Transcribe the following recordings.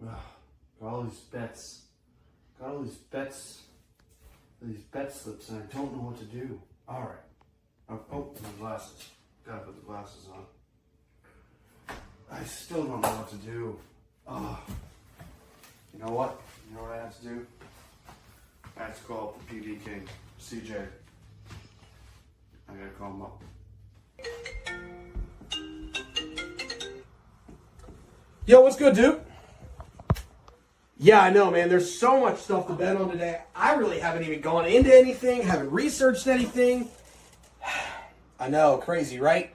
Ugh, got all these bets. Got all these bets. These bet slips, and I don't know what to do. All right. Oh, my glasses. Gotta put the glasses on. I still don't know what to do. Oh. You know what? You know what I have to do? I have to call up the PD King, CJ. I gotta call him up. Yo, what's good, dude? Yeah, I know, man. There's so much stuff to bet on today. I really haven't even gone into anything, haven't researched anything. I know, crazy, right?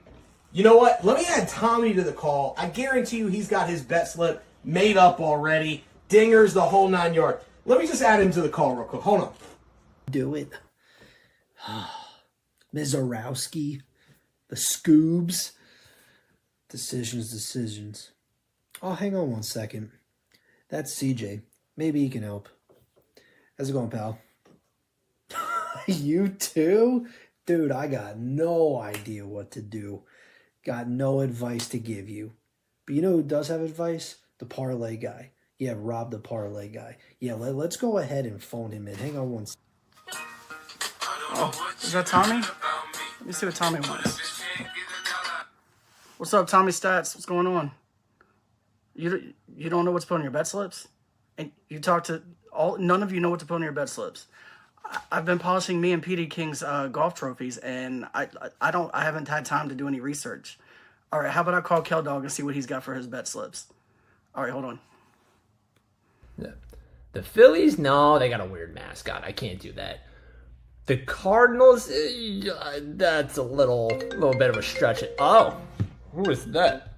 You know what? Let me add Tommy to the call. I guarantee you he's got his bet slip made up already. Dingers, the whole 9 yards. Let me just add him to the call real quick. Hold on. Do it. Mizorowski, the Scoobs. Decisions. Oh, hang on one second. That's CJ. Maybe he can help. How's it going, pal? You too? Dude, I got no idea what to do. Got no advice to give you. But you know who does have advice? The parlay guy. Yeah, Rob the parlay guy. Yeah, let's go ahead and phone him in. Hang on one second. Oh, is that Tommy? Let me see what Tommy wants. What's up, Tommy Stats? What's going on? You don't know what to put on your bet slips? And you talk to none of you know what to put on your bet slips. I've been polishing me and PD King's golf trophies, and I haven't had time to do any research. All right, how about I call Kel Dog and see what he's got for his bet slips? All right, hold on. Yeah. The Phillies, no, they got a weird mascot. I can't do that. The Cardinals, that's a little bit of a stretch. Oh, who is that?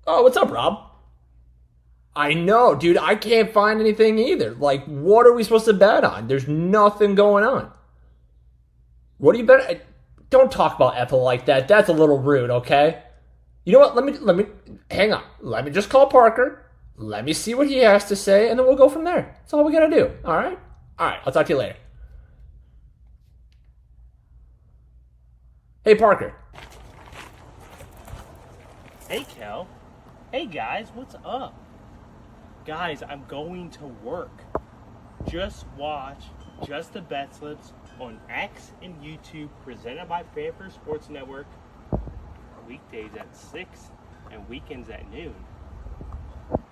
Oh, what's up, Rob? I know, dude. I can't find anything either. Like, what are we supposed to bet on? There's nothing going on. What do you bet? Don't talk about Ethel like that. That's a little rude, okay? You know what? Let me hang on. Let me just call Parker. Let me see what he has to say, and then we'll go from there. That's all we gotta do. All right. I'll talk to you later. Hey, Parker. Hey, Kel. Hey, guys, what's up? Guys, I'm going to work. Just watch Just the Bet Slips on X and YouTube, presented by Fanfare Sports Network, weekdays at 6 and weekends at noon.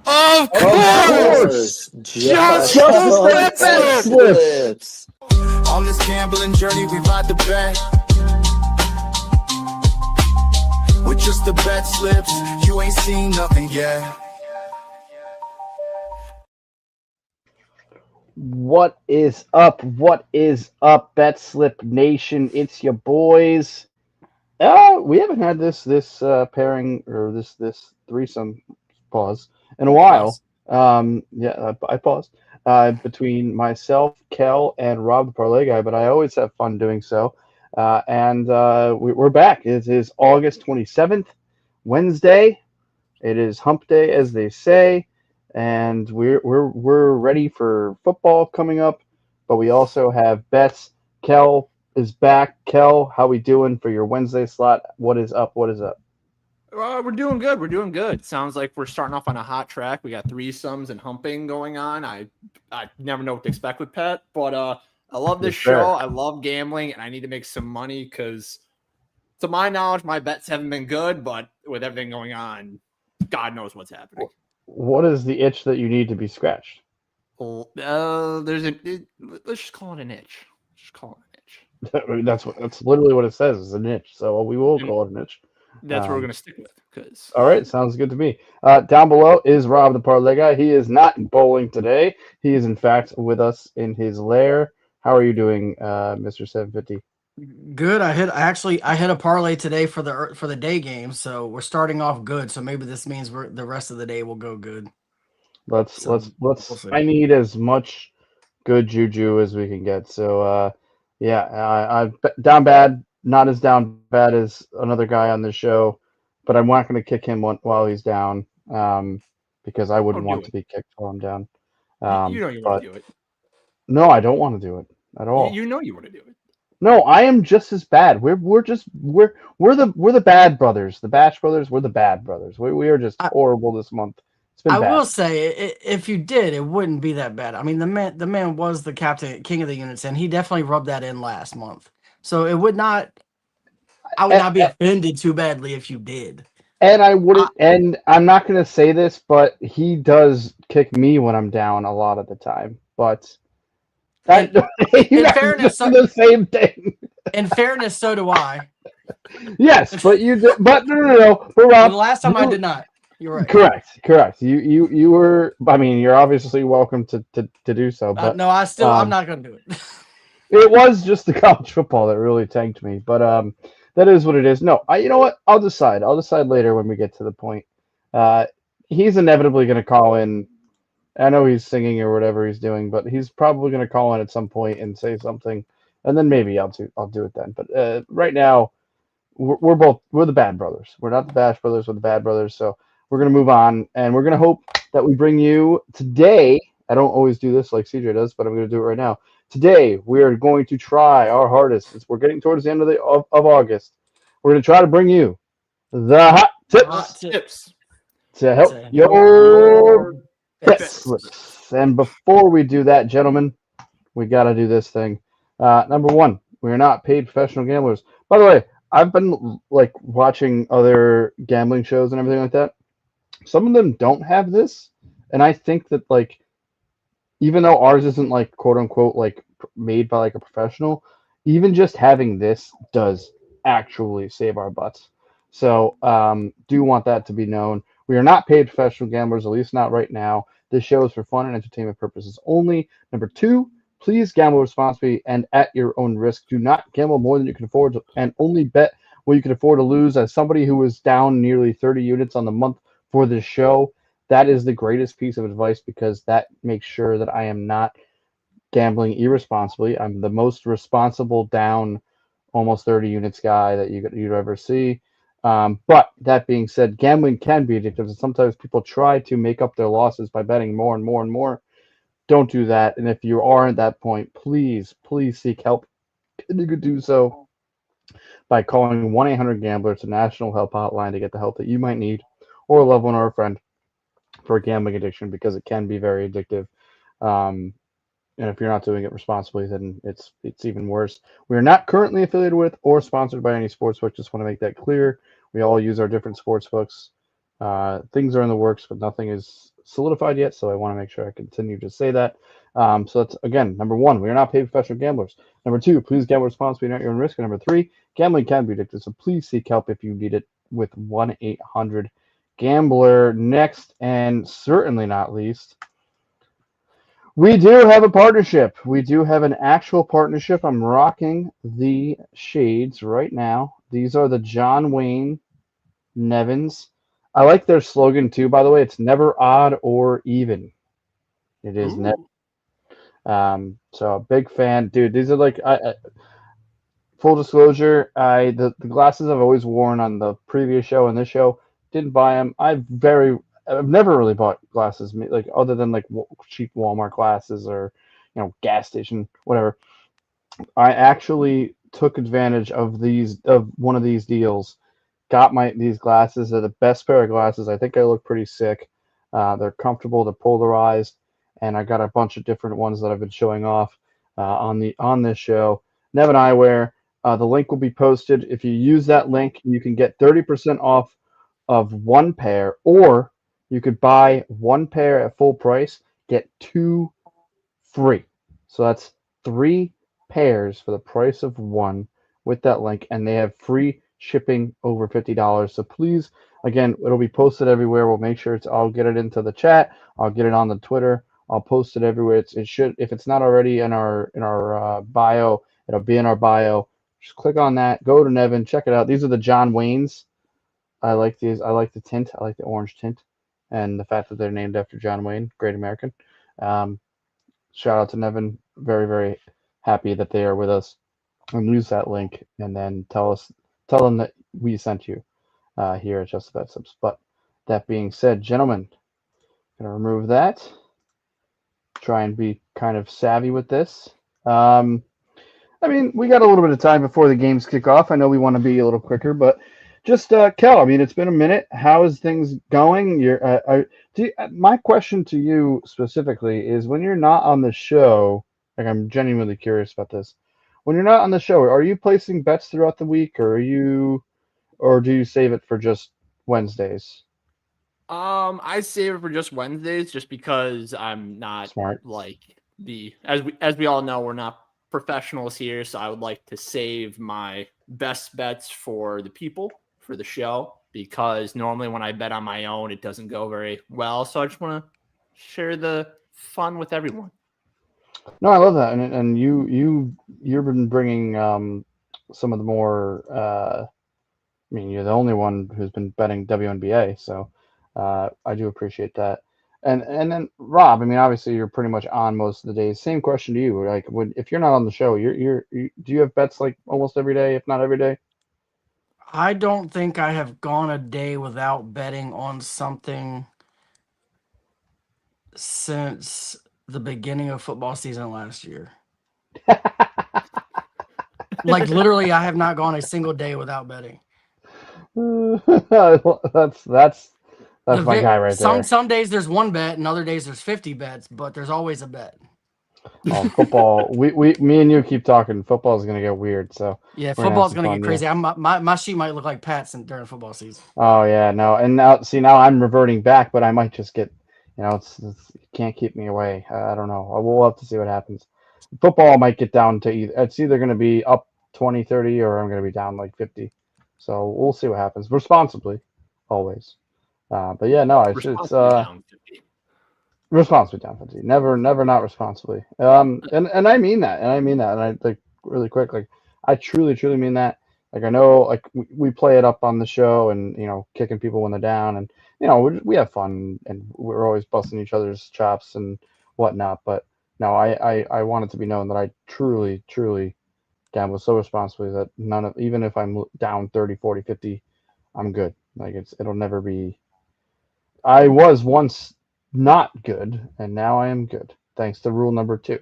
Of course! Just the Bet Slips! On this gambling journey, we ride the bet. With just the bet slips, you ain't seen nothing yet. What is up? What is up, Bet Slip Nation? It's your boys. We haven't had this pairing or this threesome pause in a while. I paused between myself, Kel, and Rob the Parlay Guy, but I always have fun doing so. We're back. It is August 27th, Wednesday. It is Hump Day, as they say, and we're ready for football coming up. But we also have bets. Kel is back. Kel, how we doing for your Wednesday slot? What is up? What is up? We're doing good. We're doing good. Sounds like we're starting off on a hot track. We got threesomes and humping going on. I never know what to expect with Pet, but I love this show. I love gambling, and I need to make some money because, to my knowledge, my bets haven't been good. But with everything going on, God knows what's happening. What is the itch that you need to be scratched? Let's just call it an itch. Just call it an itch. That's literally what it says. Is an itch. So we will call it an itch. That's what we're gonna stick with. All right, sounds good to me. Down below is Rob the Parlay Guy. He is not bowling today. He is in fact with us in his lair. How are you doing, Mr. 750? Good. I hit a parlay today for the day game, so we're starting off good. So maybe this means the rest of the day will go good. Let's. I need as much good juju as we can get. So I'm down bad. Not as down bad as another guy on the show, but I'm not going to kick him while he's down because I wouldn't want to be kicked while I'm down. You know you want to do it. No, I don't want to do it at all. You know you want to do it. No, I am just as bad. We're the bad brothers. The Batch brothers. We're the bad brothers. We are just horrible this month. It's been I bad. will say, if you did, it wouldn't be that bad. I mean, the man was the captain, king of the units, and he definitely rubbed that in last month. So it would not. I would And, not be offended too badly if you did. and I wouldn't, and I'm not going to say this, but he does kick me when I'm down a lot of the time. But that, In you in guys are fairness, doing the same thing. so do I. Yes, but you did, but no. But But the Rob, last time I you did not. You're right. correct. You were. I mean, you're obviously welcome to do so, but No, I'm not gonna do it. it was just the college football that really tanked me. But that is what it is. No, you know what? I'll decide. I'll decide later when we get to the point. Uh, he's inevitably going to call in. I know he's singing or whatever he's doing, but he's probably going to call in at some point and say something, and then maybe I'll do it then. But right now, we're the Bad Brothers. We're not the Bash Brothers. We're the Bad Brothers. So we're gonna move on, and we're gonna hope that we bring you today. I don't always do this like CJ does, but I'm gonna do it right now. Today we are going to try our hardest. We're getting towards the end of August. We're gonna try to bring you the hot Hot tips tip Tips. to help to help your your bet bets. slips. And before we do that, gentlemen, we got to do this thing. Number one, we are not paid professional gamblers. By the way, I've been like watching other gambling shows and everything like that. Some of them don't have this, and I think that like even though ours isn't like quote unquote like made by like a professional, even just having this does actually save our butts. So do want that to be known. We are not paid professional gamblers, at least not right now. This show is for fun and entertainment purposes only. Number two, please gamble responsibly and at your own risk. Do not gamble more than you can afford to, and only bet what you can afford to lose. As somebody who was down nearly 30 units on the month for this show, that is the greatest piece of advice because that makes sure that I am not gambling irresponsibly. I'm the most responsible down almost 30 units guy that you'd ever see. But that being said, gambling can be addictive, and sometimes people try to make up their losses by betting more and more and more. Don't do that. And if you are at that point, please seek help. And you could do so by calling 1-800-GAMBLER. It's a national help hotline to get the help that you might need, or a loved one or a friend for a gambling addiction because it can be very addictive. Um, and if you're not doing it responsibly, then it's even worse. We are not currently affiliated with or sponsored by any sportsbook. Just want to make that clear. We all use our different sportsbooks. Things are in the works, but nothing is solidified yet. So I want to make sure I continue to say that. So that's again number one. We are not paid professional gamblers. Number two, please gamble responsibly and at your own risk. And number three, gambling can be addictive. So please seek help if you need it with 1-800-GAMBLER. Next, and certainly not least, we do have a partnership. We do have an actual partnership. I'm rocking the shades right now. These are the John Wayne Nevins. I like their slogan too, by the way. It's never odd or even. It is never. So a big fan, dude. These are like full disclosure. The glasses I've always worn on the previous show and this show. Didn't buy them. I've never really bought glasses like other than like cheap Walmart glasses or gas station whatever. I actually took advantage of one of these deals. Got these glasses. They're the best pair of glasses. I think I look pretty sick. They're comfortable. They're polarized, and I got a bunch of different ones that I've been showing off on this show. Nevin Eyewear. The link will be posted. If you use that link, you can get 30% off of one pair, or you could buy one pair at full price, get two free. So that's 3 pairs for the price of one with that link, and they have free shipping over $50. So please, again, it'll be posted everywhere. We'll make sure I'll get it into the chat. I'll get it on the Twitter. I'll post it everywhere. It should, if it's not already in our bio, it'll be in our bio. Just click on that. Go to Nevin. Check it out. These are the John Waynes. I like these. I like the tint. I like the orange tint, and the fact that they're named after John Wayne, great American. Shout out to Nevin. Very, very happy that they are with us. And use that link, and then tell them that we sent you here at Just the BetSlips. But that being said, gentlemen, gonna remove that. Try and be kind of savvy with this. I mean, we got a little bit of time before the games kick off. I know we want to be a little quicker, but just Kel. I mean, it's been a minute. How is things going? My question to you specifically is: when you're not on the show, like I'm genuinely curious about this. When you're not on the show, are you placing bets throughout the week, or do you save it for just Wednesdays? I save it for just Wednesdays, just because I'm not Smart. like as we all know, we're not professionals here, so I would like to save my best bets for the people for the show, because normally when I bet on my own, it doesn't go very well. So I just want to share the fun with everyone. No, I love that, and you've been bringing some of the more. I mean, you're the only one who's been betting WNBA, so I do appreciate that. And then Rob, I mean, obviously you're pretty much on most of the days. Same question to you. Like, if you're not on the show, do you have bets like almost every day, if not every day? I don't think I have gone a day without betting on something since the beginning of football season last year. Like literally, I have not gone a single day without betting. That's my guy right there. Some days there's one bet, and other days there's 50 bets, but there's always a bet. Oh, football. Me and you keep talking. Football is gonna get weird, so Yeah, we're gonna have football's some gonna fun. get crazy. My sheet might look like Pat's during football season. Oh yeah, no, and now I'm reverting back, but I might just get, you can't keep me away. I don't know. We'll have to see what happens. Football might get down to it's either going to be up 20, 30, or I'm going to be down like 50. So we'll see what happens. Responsibly, always. But yeah, no, it's Responsibly down 50. responsibly down 50. Never not responsibly. And I mean that, and I like really quick, like I truly mean that. Like I know, like we play it up on the show, and kicking people when they're down, and we have fun, and we're always busting each other's chops and whatnot. But no, I want it to be known that I truly gamble so responsibly that even if I'm down 30, 40, 50, I'm good. Like it'll never be. I was once not good, and now I am good, thanks to rule number 2.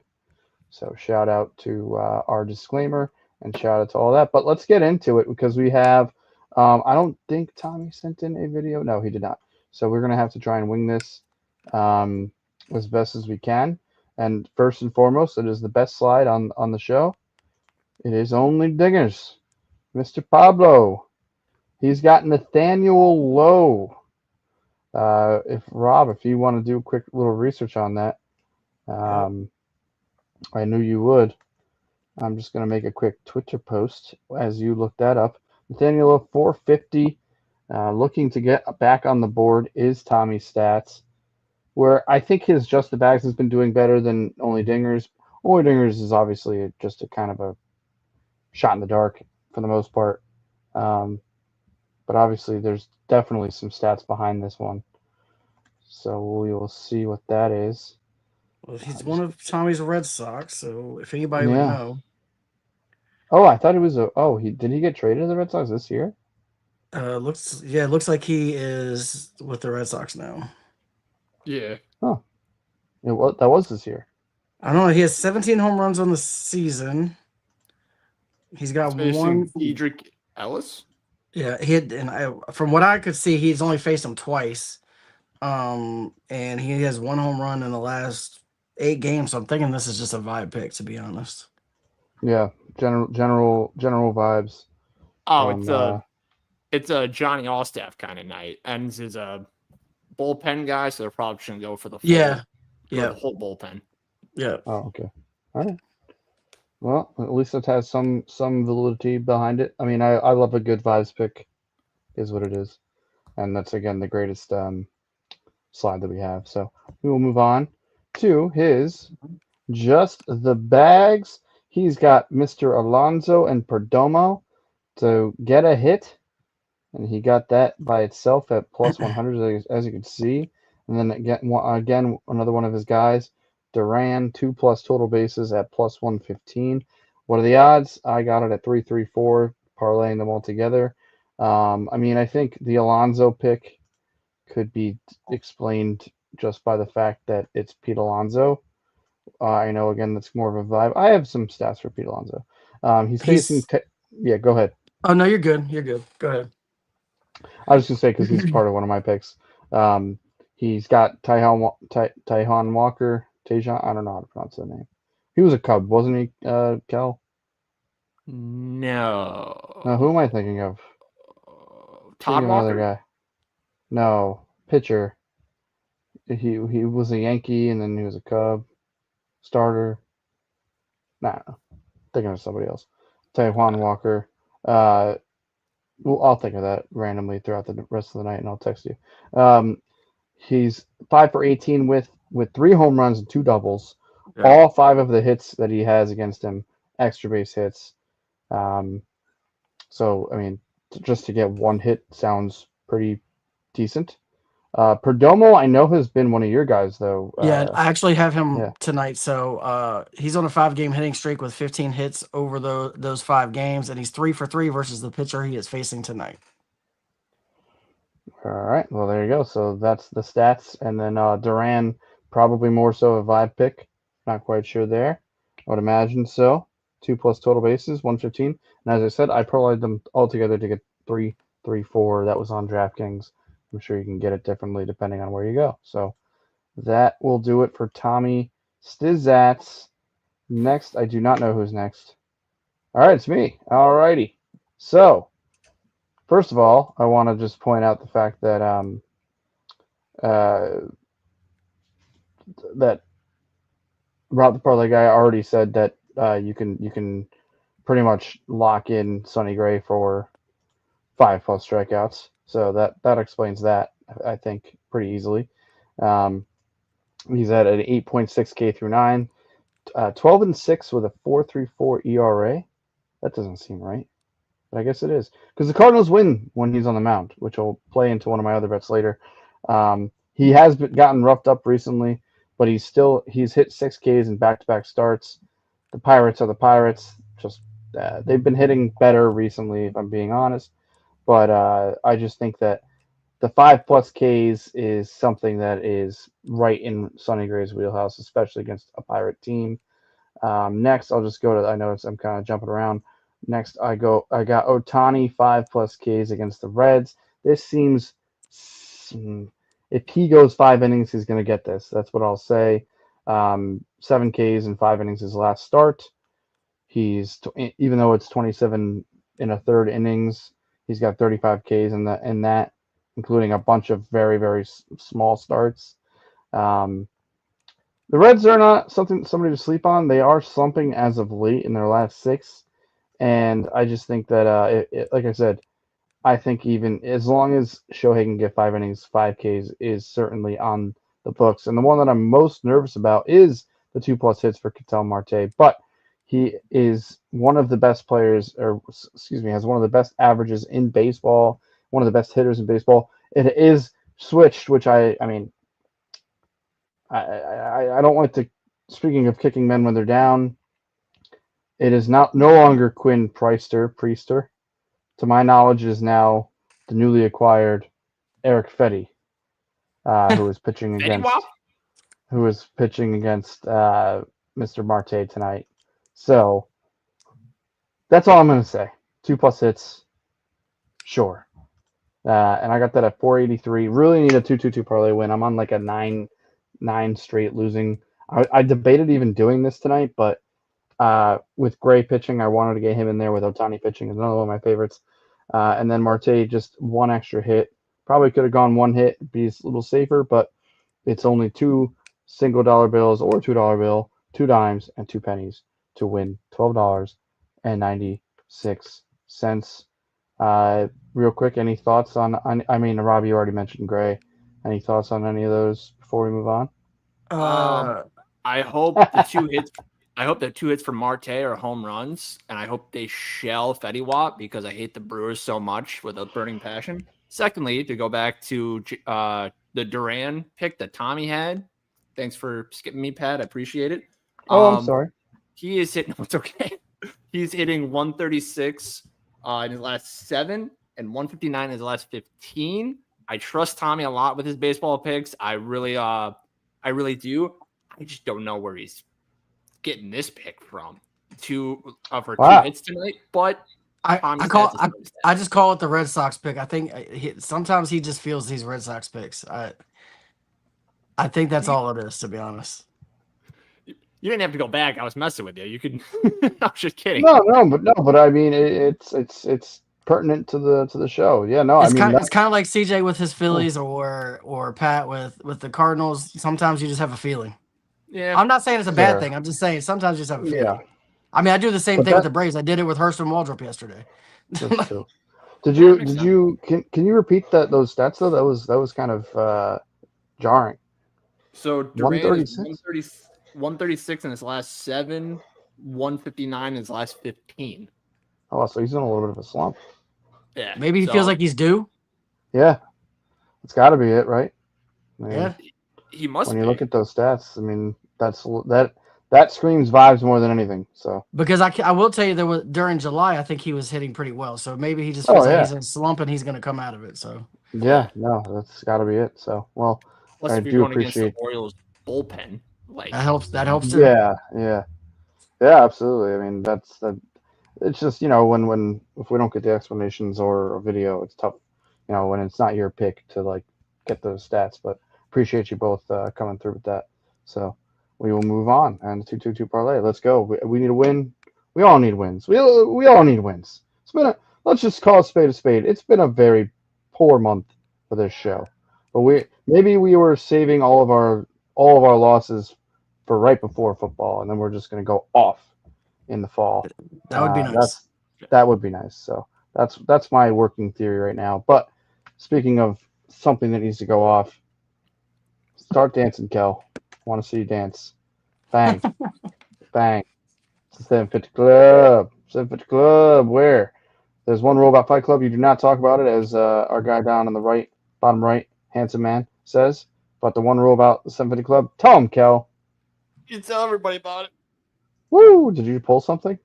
So shout out to our disclaimer, and shout out to all that. But let's get into it, because we have. I don't think Tommy sent in a video. No, he did not. So we're gonna have to try and wing this as best as we can. And first and foremost, it is the best slide on the show. It is only Dingers, Mr. Pablo. He's got Nathaniel Lowe. If you want to do a quick little research on that, I knew you would. I'm just going to make a quick Twitter post as you look that up. Nathaniel Lowe, 450, looking to get back on the board is Tommy's stats, where I think his Just the Bags has been doing better than Only Dingers. Only Dingers is obviously just a kind of a shot in the dark for the most part. But obviously there's definitely some stats behind this one. So we will see what that is. Well, he's one of Tommy's Red Sox, so if anybody would know. Oh, I thought he was did he get traded to the Red Sox this year? It looks like he is with the Red Sox now. Yeah. Oh. That was this year. I don't know. He has 17 home runs on the season. He's got one. Edric Ellis. Yeah, from what I could see, he's only faced him twice, and he has one home run in the last 8 games. So I'm thinking this is just a vibe pick, to be honest. Yeah, general vibes. Oh, it's a Johnny Allstaff kind of night. Ends is a bullpen guy, so they're probably just gonna go for the whole bullpen. Yeah. Oh, okay. All right. Well, at least it has some validity behind it. I mean, I love a good vibes pick, is what it is, and that's again the greatest slide that we have. So we will move on to his Just the Bags. He's got Mr. Alonso and Perdomo to get a hit, and he got that by itself at plus 100, as you can see. And then again, another one of his guys, Duran, 2+ total bases at plus 115. What are the odds? I got it at 334, parlaying them all together. I mean, I think the Alonso pick could be explained just by the fact that it's Pete Alonso. I know, again, that's more of a vibe. I have some stats for Pete Alonso. He's facing. Yeah, go ahead. Oh no, you're good. You're good. Go ahead. I was just say because he's part of one of my picks. He's got Taihan Walker. Tajon, I don't know how to pronounce that name. He was a Cub, wasn't he, Kel? No. Who am I thinking of? Todd Thinking of another Walker? guy. No, pitcher. He was a Yankee and then he was a Cub starter. Nah, thinking of somebody else. Taiwan Walker. Well, I'll think of that randomly throughout the rest of the night, and I'll text you. He's 5 for 18 with 3 home runs and 2 doubles. Yeah. All 5 of the hits that he has against him, extra base hits. So I mean, just to get 1 hit sounds pretty decent. Perdomo, I know, has been one of your guys though. Yeah, I actually have him Yeah. tonight. So he's on a 5-game hitting streak with 15 hits over those 5 games, and he's 3 for 3 versus the pitcher he is facing tonight. All right. Well, there you go. So that's the stats, and then Duran probably more so a vibe pick. Not quite sure there. I would imagine so. 2 plus total bases, 115. And as I said, I parlayed them all together to get 3, 3, 4. That was on DraftKings. I'm sure you can get it differently depending on where you go. So that will do it for Tommy Stizats. Next, I do not know who's next. All right, it's me. All righty. So, first of all, I want to just point out the fact that that Rob the Parlay guy already said that you can pretty much lock in Sonny Gray for 5 plus strikeouts. So that explains that, I think, pretty easily. He's at an 8.6K through 9, 12-6 with a 4.34 ERA. That doesn't seem right, but I guess it is because the Cardinals win when he's on the mound, which will play into one of my other bets later. He has gotten roughed up recently, but he's hit 6 Ks in back-to-back starts. The Pirates are the Pirates. Just they've been hitting better recently, if I'm being honest. But I just think that the 5 plus Ks is something that is right in Sonny Gray's wheelhouse, especially against a Pirate team. Next, I'll just go to. I know I'm kind of jumping around. Next, I got Otani 5 plus Ks against the Reds. This seems, if he goes 5 innings, he's going to get this. That's what I'll say. 7 Ks in 5 innings his last start. Even though it's 27 in a third innings, he's got 35 Ks in that, including a bunch of very, very small starts. The Reds are not somebody to sleep on. They are slumping as of late in their last 6, and I just think that, like I said, I think even as long as Shohei can get 5 innings, 5 Ks is certainly on the books. And the one that I'm most nervous about is the 2 plus hits for Ketel Marte, but he is one of the best players, or excuse me, has one of the best averages in baseball, one of the best hitters in baseball. It is switched, which I mean, I don't like to. Speaking of kicking men when they're down, it is no longer Quinn Priester. To my knowledge, it is now the newly acquired Eric Fetty, who is pitching against Mr. Marte tonight. So that's all I'm going to say. 2 plus hits, sure. And I got that at 483. Really need a 2-2-2 parlay win. I'm on like a 9 straight losing. I debated even doing this tonight, but with Gray pitching, I wanted to get him in there with Otani pitching. It's another one of my favorites. And then Marte, just 1 extra hit. Probably could have gone 1 hit, be a little safer, but it's only 2 single dollar bills or $2 bill, 2 dimes, and 2 pennies to win $12.96. Real quick, any thoughts on? I mean, Rob, you already mentioned Gray. Any thoughts on any of those before we move on? I hope the 2 hits. I hope the 2 hits for Marte are home runs, and I hope they shell Fetty Wap because I hate the Brewers so much with a burning passion. Secondly, to go back to the Duran pick that Tommy had. Thanks for skipping me, Pat. I appreciate it. I'm sorry. He is hitting. It's okay. He's hitting 136 in his last 7 and 159 in his last 15. I trust Tommy a lot with his baseball picks. I really do. I just don't know where he's getting this pick from. 2 for 2 hits tonight, but I just call it the Red Sox pick. I think sometimes he just feels these Red Sox picks. I think that's all it is, to be honest. You didn't have to go back. I was messing with you. You could. I was just kidding. But I mean, it's pertinent to the show. Yeah, no, It's I mean, it's kind of like CJ with his Phillies or Pat with the Cardinals. Sometimes you just have a feeling. Yeah. I'm not saying it's a bad thing. I'm just saying sometimes you just have a feeling. Yeah. I mean, I do the same But thing with the Braves. I did it with Hurst and Waldrop yesterday. That's true. Did you can you repeat those stats though? That was kind of jarring. So Durant is 136? 136 in his last 7, 159 in his last 15. Oh, so he's in a little bit of a slump. Yeah. Maybe he feels like he's due. Yeah, it's got to be it, right? I mean, Yeah. He must. When you look at those stats, I mean, that screams vibes more than anything. So because I will tell you there was during July, I think he was hitting pretty well. So maybe he just feels like he's in a slump and he's going to come out of it. So yeah, no, that's got to be it. So well, plus I if you're do going appreciate against the Orioles bullpen, like that helps. That helps too. Yeah, absolutely. I mean, that's that. It's just when if we don't get the explanations or a video, it's tough. When it's not your pick to like get those stats. But appreciate you both coming through with that. So we will move on and 2-2-2 parlay. Let's go. We need a win. We all need wins. We all need wins. It's been let's just call a spade a spade. It's been a very poor month for this show. But maybe we were saving all of our losses for right before football, and then we're just going to go off in the fall. That would be nice. That would be nice. So that's my working theory right now. But speaking of something that needs to go off, start dancing, Kel. I want to see you dance. Bang, bang. It's the 750 Club. 750 Club. Where there's one rule about Fight Club, you do not talk about it, as our guy down on the right, bottom right, handsome man says. But the one rule about the 750 Club, tell him, Kel. You tell everybody about it. Woo! Did you pull something?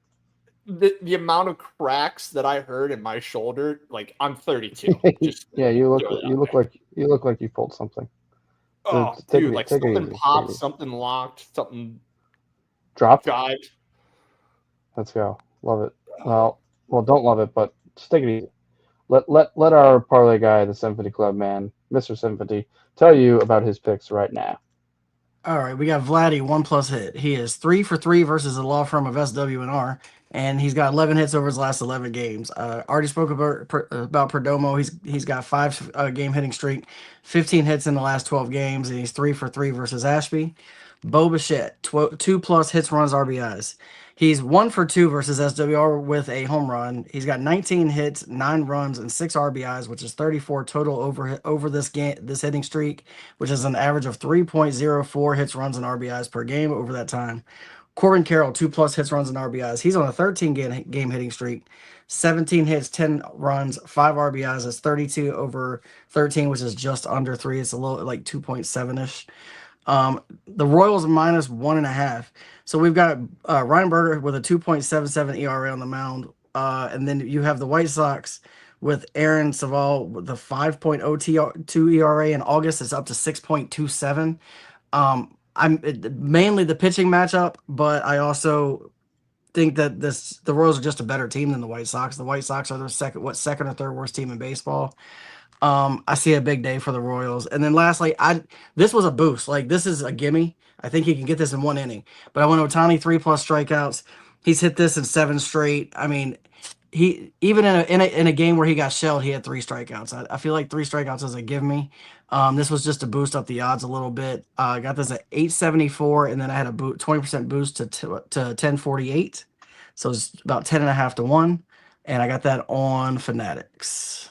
The amount of cracks that I heard in my shoulder, like I'm 32. Just yeah, you look like you pulled something. Oh, dude, like something popped, something locked, something dropped. Jived. Let's go. Love it. Well, don't love it, but just take it easy. Let our parlay guy, the 750 Club man, Mr. 750, tell you about his picks right now. All right, we got Vladdy 1+ hit. He is 3 for 3 versus the law firm of SW&R, and he's got 11 hits over his last 11 games. Already spoke about Perdomo. He's got 5 game hitting streak, 15 hits in the last 12 games, and he's 3 for 3 versus Ashby. Bo Bichette 2+ hits, runs, RBIs. He's 1 for 2 versus SWR with a home run. He's got 19 hits, 9 runs, and 6 RBIs, which is 34 total over this hitting streak, which is an average of 3.04 hits, runs, and RBIs per game over that time. Corbin Carroll 2+ hits, runs, and RBIs. He's on a 13 game hitting streak, 17 hits, 10 runs, 5 RBIs. That's 32 over 13, which is just under 3. It's a little like 2.7-ish. The Royals -1.5. So we've got Ryan Berger with a 2.77 ERA on the mound. And then you have the White Sox with Aaron Savall with the 5.02 ERA in August. It's up to 6.27. I'm mainly the pitching matchup, but I also think that the Royals are just a better team than the White Sox. The White Sox are the second or third worst team in baseball. I see a big day for the Royals. And then lastly, this was a boost. Like, this is a gimme. I think he can get this in 1 inning. But I went Ohtani 3+ strikeouts. He's hit this in 7 straight. I mean, he even in a game where he got shelled, he had 3 strikeouts. I feel like 3 strikeouts is a give me. This was just to boost up the odds a little bit. I got this at 874, and then I had a 20% boost to 1048. So it's about 10.5 to 1. And I got that on Fanatics.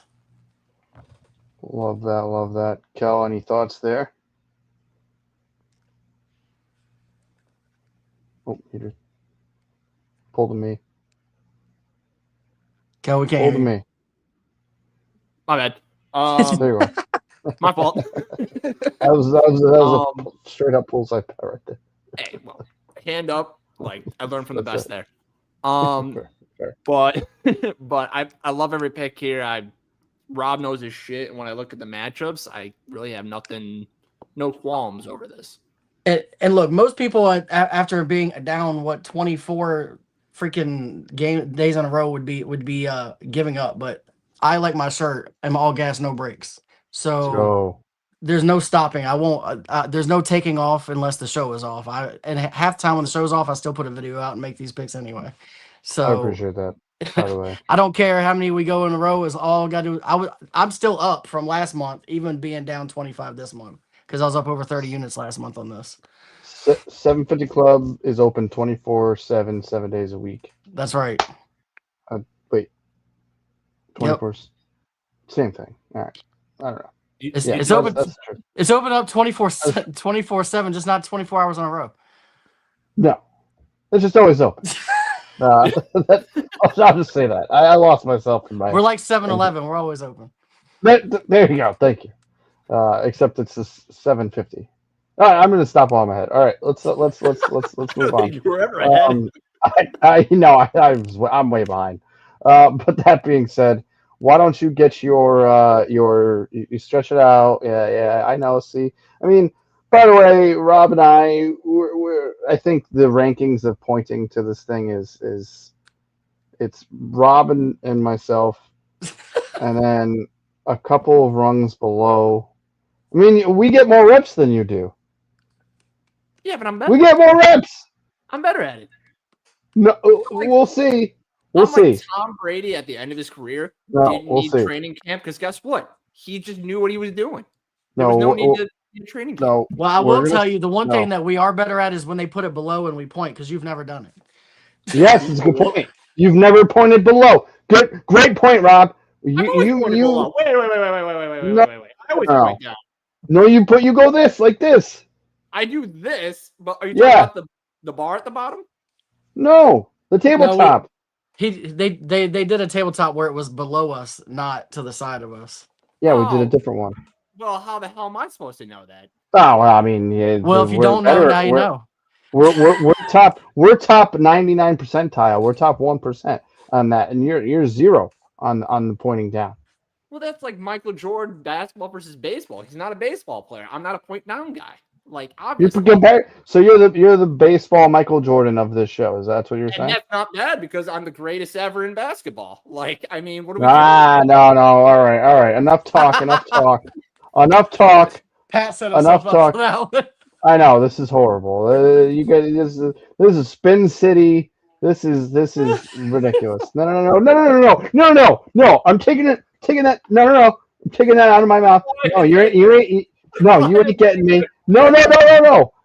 Love that. Kel, any thoughts there? Oh, you just pulled me. Kel, we can't Pulled hear you. me. My bad. There you go. My fault. That was a straight up bullseye bet right there. Hey, well, hand up. Like, I learned from the best there. Fair. But I love every pick here. Rob knows his shit, and when I look at the matchups, I really have no qualms over this. And look, most people after being down 24 freaking game days in a row would be giving up. But I, like my shirt, am all gas, no brakes. Let's So go. there's no stopping. I won't. There's no taking off unless the show is off. Half time when the show's off, I still put a video out and make these picks anyway. I So appreciate that. By the way, I don't care how many we go in a row. Is all I got to do. I'm still up from last month, even being down 25 this month because I was up over 30 units last month on this. 750 Club is open 24/7, 7 days a week. That's right. Wait, Yep. 24. Same thing. All right. I don't know. It's open. That's true. It's open up 24/7, just not 24 hours in a row. No, it's just always open. I'll just say that. I lost myself in my. We're like 7-Eleven. We're always open. There you go. Thank you. Except it's 7:50. All right, I'm going to stop on my head. All right, let's move on. You were ever ahead. I'm way behind. But that being said, why don't you get your you stretch it out? Yeah, I know. See, I mean, by the way, Rob and I think the rankings of pointing to this thing is it's Rob and myself, and then a couple of rungs below. I mean, we get more reps than you do. Yeah, but I'm better. We get more reps. I'm better at it. No, we'll see. We'll I'm see. like Tom Brady at the end of his career No, didn't we'll need see. training camp because guess what? He just knew what he was doing. There No, was no we'll- need to need training camp. No. Well, I we're will gonna- tell you the one no. thing that we are better at is when they put it below and we point because you've never done it. Yes, it's a good point. You've never pointed below. Good, great point, Rob. I've always pointed below. Wait. No, I always no. point down. No, you go this like this. I do this, but are you talking Yeah. about the bar at the bottom? No, the tabletop. They did a tabletop where it was below us, not to the side of us. Yeah, we did Oh. a different one. Well, how the hell am I supposed to know that? Oh, well, I mean, yeah. Well, if you we're don't know, better- now you know. We're top. We're top 99 percentile. We're top 1% on that, and you're 0 on the pointing down. Well, that's like Michael Jordan basketball versus baseball. He's not a baseball player. I'm not a point down guy. Like You're obviously, so you're the baseball Michael Jordan of this show. Is that what you're and saying? that's not bad because I'm the greatest ever in basketball. Like, I mean, what are we No. All right. Enough talk. Enough talk. Pat set Enough himself up for that. I know this is horrible. You guys, this is Spin City. This is ridiculous. No. I'm taking that. No. I'm taking that out of my mouth. No, you ain't. No, you ain't getting me. No.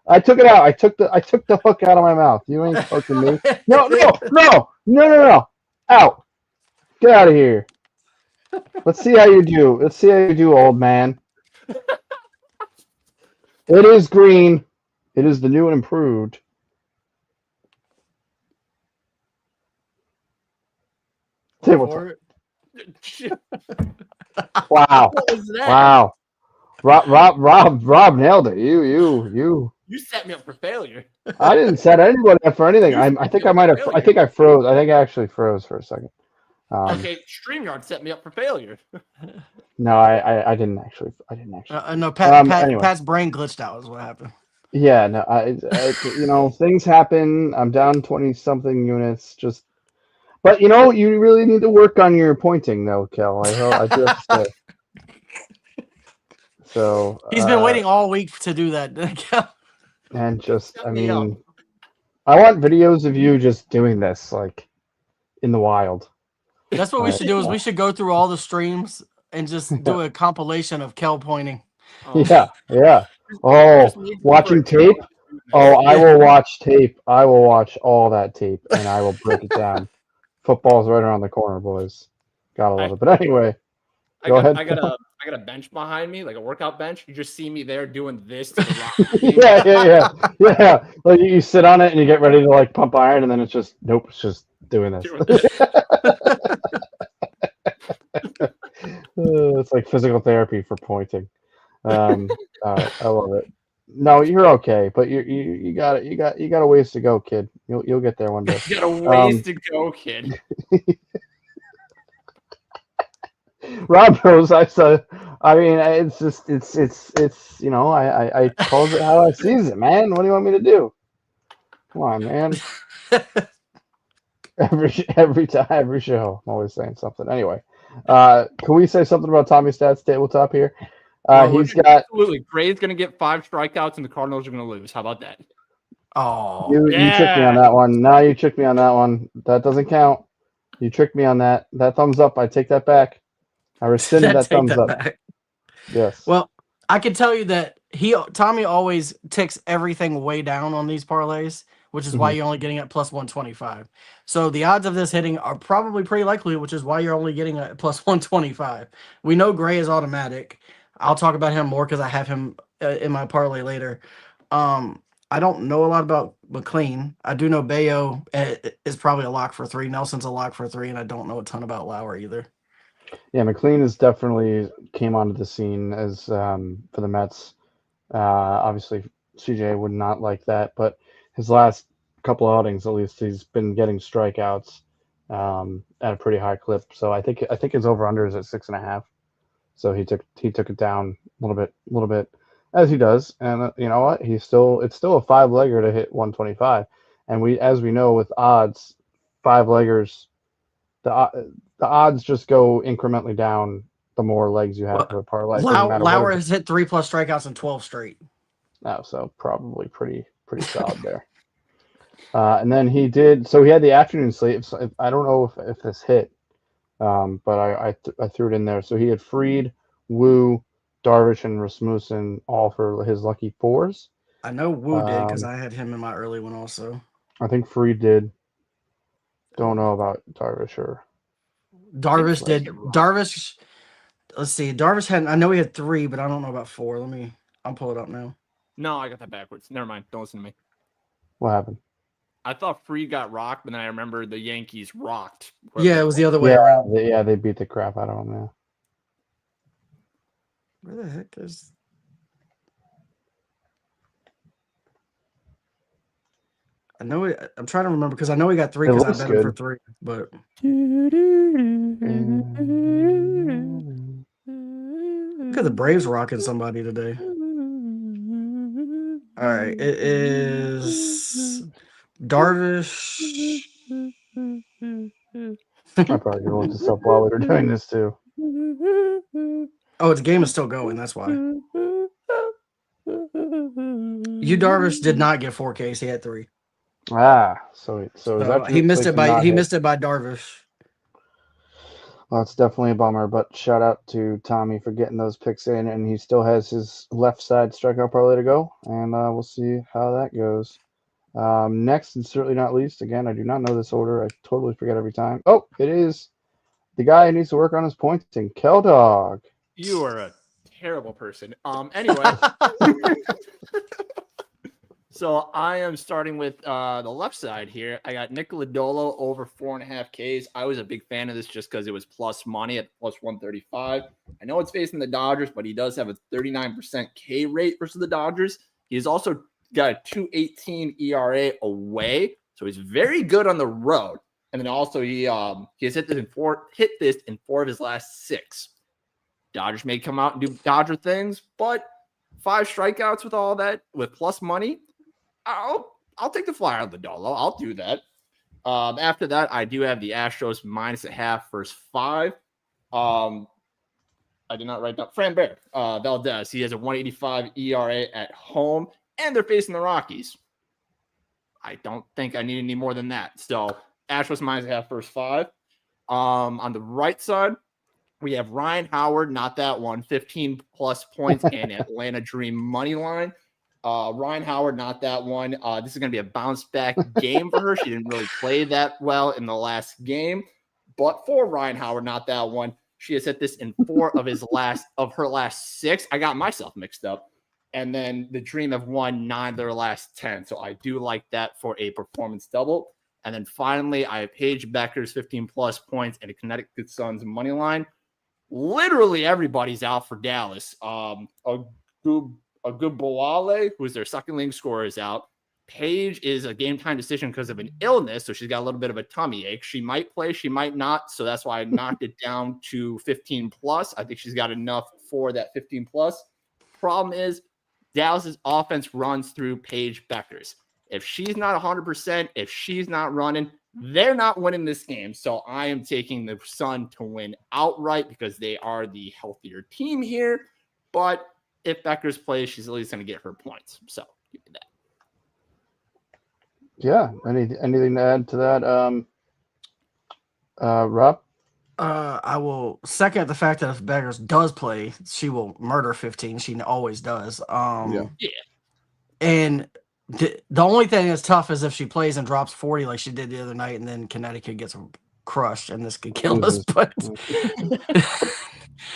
I took it out. I took the hook out of my mouth. You ain't hooking me. No. Out. Get out of here. Let's see how you do, old man. It is green. It is the new and improved. Tabletop. Wow. What was that? Wow. Rob nailed it. You. You set me up for failure. I didn't set anybody up for anything. I think I might have. I think I froze. I think I actually froze for a second. Okay, StreamYard set me up for failure. No, I didn't actually. No, Pat, Anyway. Pat's brain glitched out is what happened. Yeah, no, things happen. I'm down 20-something units. But you really need to work on your pointing, though, Kel. I do have to say. So He's been waiting all week to do that. and just, Set I me up. mean, I want videos of you just doing this, like in the wild. That's what we should do. Is we should go through all the streams and just do a compilation of Kel pointing. Oh, Yeah. Oh, just need to watching for a tape. Oh, I will watch tape. I will watch all that tape, and I will break it down. Football's right around the corner, boys. Gotta love it. But anyway, go ahead. I got a bench behind me, like a workout bench. You just see me there doing this to the rock. yeah. Like you sit on it and you get ready to like pump iron, and then it's just nope. It's just doing this. It's like physical therapy for pointing. I love it. No, you're okay, but you got it. You got a ways to go, kid. You'll get there one day. You got a ways to go, kid. Rob knows. I mean, it's just it's I calls it how I sees it, man. What do you want me to do? Come on, man. every show. I'm always saying something. Anyway, can we say something about Tommy Stats tabletop here? He's got Absolutely. Gray's going to get 5 strikeouts, and the Cardinals are going to lose. How about that? Oh, you tricked me on that one. No, you tricked me on that one. That doesn't count. You tricked me on that. That thumbs up. I take that back. I rescind that take thumbs that up. back. Yes. Well, I can tell you that Tommy always ticks everything way down on these parlays, which is why you're only getting at plus 125. So the odds of this hitting are probably pretty likely, which is why you're only getting at plus 125. We know Gray is automatic. I'll talk about him more because I have him in my parlay later. I don't know a lot about McLean. I do know Bayo is probably a lock for 3. Nelson's a lock for 3, and I don't know a ton about Lauer either. Yeah, McLean is definitely came onto the scene as for the Mets. Obviously, CJ would not like that, but his last couple of outings, at least, he's been getting strikeouts at a pretty high clip. So I think his over under is at 6.5. So he took it down a little bit as he does, and you know what? It's still a 5-legger to hit 125, and as we know with odds, 5-leggers, the odds just go incrementally down the more legs you have for a parlay. It doesn't matter Lauer what. has hit 3+ strikeouts in 12 straight. Oh, so probably pretty solid there. And then he did. So he had the afternoon slate. So I don't know if this hit, but I threw it in there. So he had Fried, Wu, Darvish, and Rasmussen all for his lucky 4s. I know Wu did because I had him in my early one also. I think Fried did. Don't know about Darvish or Darvish did. Darvish. Let's see. Darvish had. I know he had 3, but I don't know about 4. I'll pull it up now. No, I got that backwards. Never mind. Don't listen to me. what happened. I thought Free got rocked, but then I remember the Yankees rocked. Yeah, it was the other way around. They beat the crap out of him. Yeah. Where the heck is? I know it. I'm trying to remember because I know he got 3 It because I looks bet him for good. 3. But look at the Braves rocking somebody today. All right, it is Darvish. I'm probably gonna look this up while we were doing this too. Oh, the game is still going. That's why. You Darvish did not get 4Ks. He had 3. So his actual he missed slate it did by not hit. missed it by Darvish. Well, it's definitely a bummer, but shout out to Tommy for getting those picks in, and he still has his left side strikeout parlay to go, and we'll see how that goes. Next, and certainly not least, again, I do not know this order. I totally forget every time. Oh, it is the guy who needs to work on his pointing, Kel Dog. You are a terrible person. Anyway. So I am starting with the left side here. I got Nick Lodolo over 4.5 Ks. I was a big fan of this just because it was plus money at plus 135. I know it's facing the Dodgers, but he does have a 39% K rate versus the Dodgers. He's also got a 2.18 ERA away, so he's very good on the road. And then also he has hit this in 4 of his last 6. Dodgers may come out and do Dodger things, but 5 strikeouts with all that with plus money. I'll take the flyer on the Dolo. I'll do that. After that, I do have the Astros -0.5 versus 5. I did not write down Fran Bear Valdez. He has a 1.85 ERA at home, and they're facing the Rockies. I don't think I need any more than that. So Astros -0.5 versus 5. On the right side, we have Ryan Howard, not that one, 15 plus points and Atlanta Dream money line. Ryan Howard, not that one. This is going to be a bounce back game for her. She didn't really play that well in the last game, but for Ryan Howard, not that one. She has hit this in 4 of her last 6. I got myself mixed up. And then the Dream have won 9 of their last 10. So I do like that for a performance double. And then finally, I have Paige Becker's 15 plus points and a Connecticut Suns money line. Literally everybody's out for Dallas. Agubawale, who's their second leading scorer, is out. Paige is a game time decision because of an illness, so she's got a little bit of a tummy ache. She might play, she might not, so that's why I knocked it down to 15 plus. I think she's got enough for that 15 plus. Problem is, Dallas's offense runs through Paige Beckers. If she's not 100%, if she's not running, They're not winning this game, so I am taking the Sun to win outright because they are the healthier team here. But if Beckers plays, she's at least going to get her points. So give me that. Yeah. Anything to add to that, Rob? I will second the fact that if Beggars does play, she will murder 15. She always does. Yeah. And the only thing that's tough is if she plays and drops 40 like she did the other night, and then Connecticut gets crushed, and this could kill us. But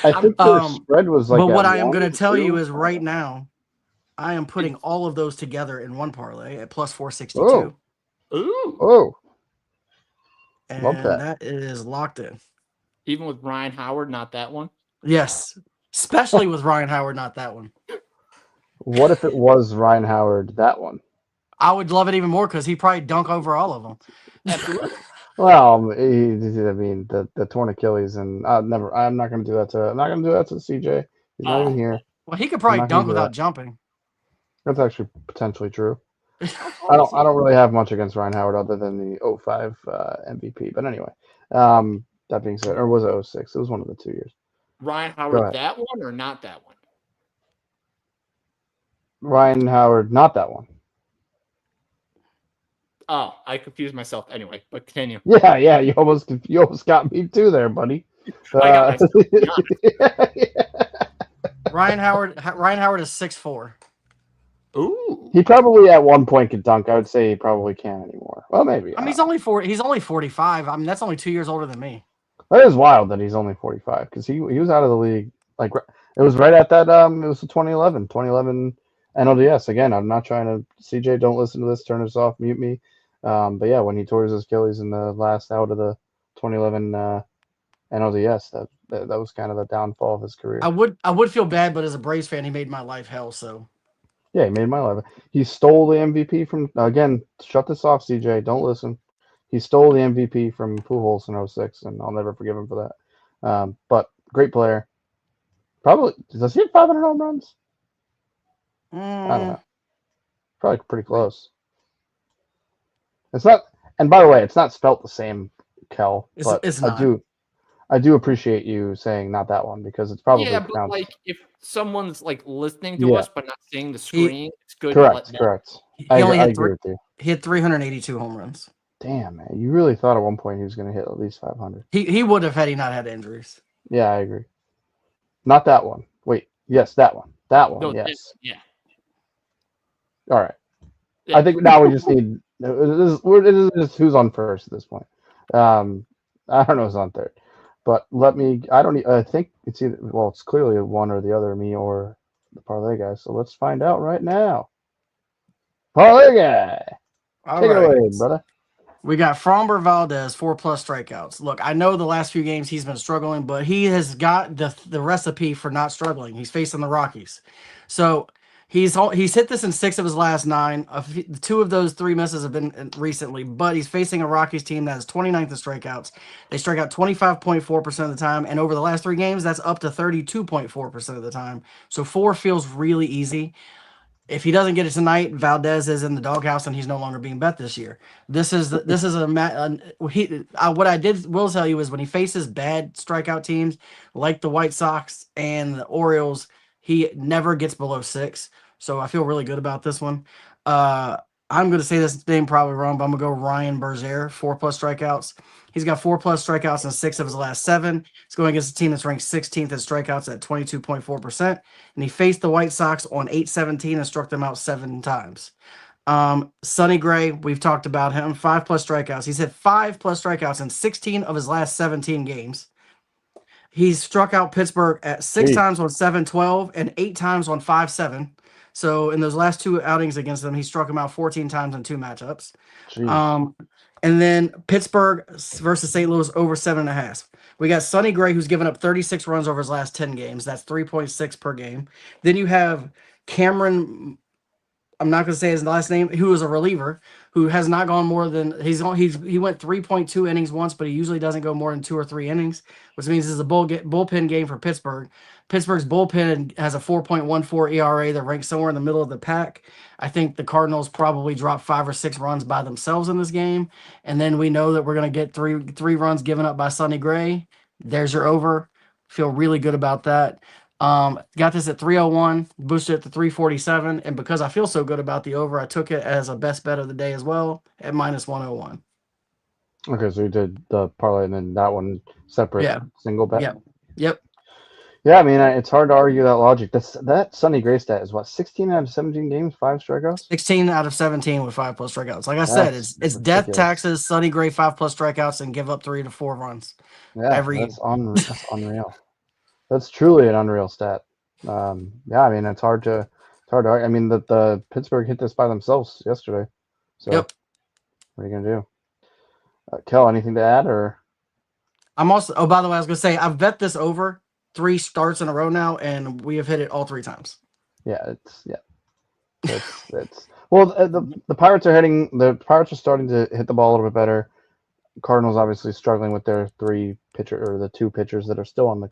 I think their spread was like. But what at I am going to 1 tell or you 2. is right now, I am putting all of those together in one parlay at plus 462. Oh. Ooh. Oh. And Love that. that is locked in. Even with Ryan Howard, not that one. Yes. Especially with Ryan Howard, not that one. What if it was Ryan Howard, that one? I would love it even more because he'd probably dunk over all of them. Absolutely. Well, I mean, the torn Achilles, and I'm not going to do that to. I'm not going to do that to CJ. He's not even here. Well, he could probably I'm not gonna dunk do without that. jumping. That's actually potentially true. I don't really have much against Ryan Howard other than the 05 MVP. But anyway, that being said, or was it 06? It was one of the 2 years. Ryan Go Howard, ahead. that one or not that one? Ryan Howard, not that one. Oh, I confused myself anyway, but continue. Yeah, you almost got me too there, buddy. I got myself. Ryan Howard is 6'4". Ooh. He probably at one point could dunk. I would say he probably can't anymore. Well, maybe. I mean, he's only 45. I mean, that's only 2 years older than me. That is wild that he's only 45 because he was out of the league. Like it was right at that. It was the 2011 NLDS. Again, I'm not trying to. CJ, don't listen to this. Turn this off. Mute me. But yeah, when he tore his Achilles in the last out of the 2011 NLDS, that was kind of the downfall of his career. I would feel bad, but as a Braves fan, he made my life hell. So Yeah, he made my life. He stole the MVP from, again, shut this off, CJ. Don't listen. He stole the MVP from Pujols in 06, and I'll never forgive him for that. But great player. Probably, does he have 500 home runs? I don't know. Probably pretty close. It's not, and by the way, it's not spelt the same, Kel, but it's not. I do appreciate you saying not that one because it's probably Yeah, but pronounced. like if someone's like listening to us but not seeing the screen, it's good. Correct. I only had agree with you. He had 382 home runs. Damn, man, you really thought at one point he was going to hit at least 500. He would have had he not had injuries. Yeah, I agree. Not that one. Wait, yes, that one. That one, No, yes. Yeah. All right. Yeah. I think now we just need. It is who's on first at this point. I don't know who's on third, but let me. I think it's either. Well, it's clearly one or the other, me or the parlay guy. So let's find out right now. Parlay guy, take it away, brother. We got Framber Valdez, 4+ strikeouts. Look, I know the last few games he's been struggling, but he has got the recipe for not struggling. He's facing the Rockies. So he's hit this in 6 of his last 9. 2 of those 3 misses have been recently, but he's facing a Rockies team that is 29th in strikeouts. They strike out 25.4% of the time, and over the last 3 games, that's up to 32.4% of the time. So 4 feels really easy. If he doesn't get it tonight, Valdez is in the doghouse and he's no longer being bet this year. What I will tell you is when he faces bad strikeout teams like the White Sox and the Orioles, he never gets below 6. So I feel really good about this one. I'm going to say this name probably wrong, but I'm going to go Ryan Berzier, 4+ strikeouts. He's got 4+ strikeouts in 6 of his last 7. He's going against a team that's ranked 16th in strikeouts at 22.4%. And he faced the White Sox on 8/17 and struck them out 7 times. Sonny Gray, we've talked about him, 5+ strikeouts. He's hit 5+ strikeouts in 16 of his last 17 games. He's struck out Pittsburgh at 6 times on 7/12 and 8 times on 5/7. So in those last 2 outings against them, he struck him out 14 times in 2 matchups. And then Pittsburgh versus St. Louis over 7.5. We got Sonny Gray, who's given up 36 runs over his last 10 games. That's 3.6 per game. Then you have Cameron I'm not going to say his last name, who is a reliever, who has not gone more than he went 3.2 innings once, but he usually doesn't go more than 2 or 3 innings, which means it's a bullpen game for Pittsburgh. Pittsburgh's bullpen has a 4.14 ERA that ranks somewhere in the middle of the pack. I think the Cardinals probably dropped 5 or 6 runs by themselves in this game, and then we know that we're going to get three runs given up by Sonny Gray. There's your over. Feel really good about that. Got this at 301, boosted it to 347, and because I feel so good about the over, I took it as a best bet of the day as well at minus 101. Okay, so you did the parlay and then that one separate Yeah. single bet. Yep. Yeah, I mean, it's hard to argue that logic. That Sonny Gray stat is what, 16 out of 17 games, 5 strikeouts? 16 out of 17 with 5+ strikeouts. Like I said, That's it's death, ridiculous. taxes, Sonny Gray 5+ strikeouts, and give up 3 to 4 runs. Yeah, every that's unreal. That's truly an unreal stat. Yeah, I mean, it's hard to argue. I mean, the Pittsburgh hit this by themselves yesterday. So, Yep. what are you gonna do? Kel, anything to add or? I'm also. Oh, by the way, I was gonna say I've bet this over 3 starts in a row now, and we have hit it all 3 times. Yeah, it's well. The Pirates are hitting. The Pirates are starting to hit the ball a little bit better. Cardinals obviously struggling with their 2 pitchers that are still on the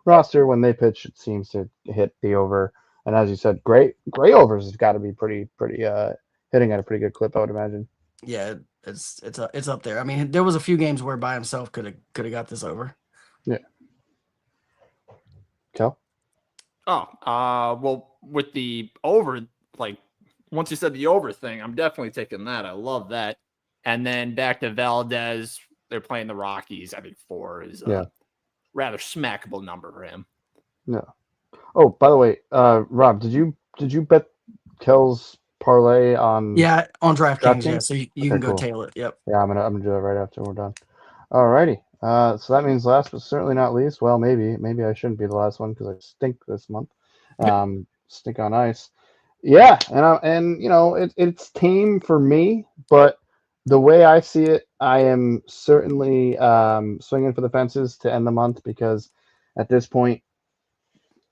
roster. When they pitch, it seems to hit the over. And as you said, Gray overs has got to be pretty hitting at a pretty good clip, I would imagine. Yeah, it's up there. I mean, there was a few games where by himself could have got this over. Yeah. Kel? Oh, well, with the over, like once you said the over thing, I'm definitely taking that. I love that. And then back to Valdez, they're playing the Rockies. I think 4 is a rather smackable number for him. Yeah. Oh, by the way, Rob, did you bet Kel's parlay on? Yeah, on DraftKings. Yeah, DraftKings? so you Okay, can go cool. tail it. Yep. Yeah, I'm gonna do that right after we're done. Alrighty. So that means last but certainly not least. Well, maybe I shouldn't be the last one because I stink this month. Stink on ice. Yeah, and you know it's tame for me, but the way I see it, I am certainly swinging for the fences to end the month because at this point,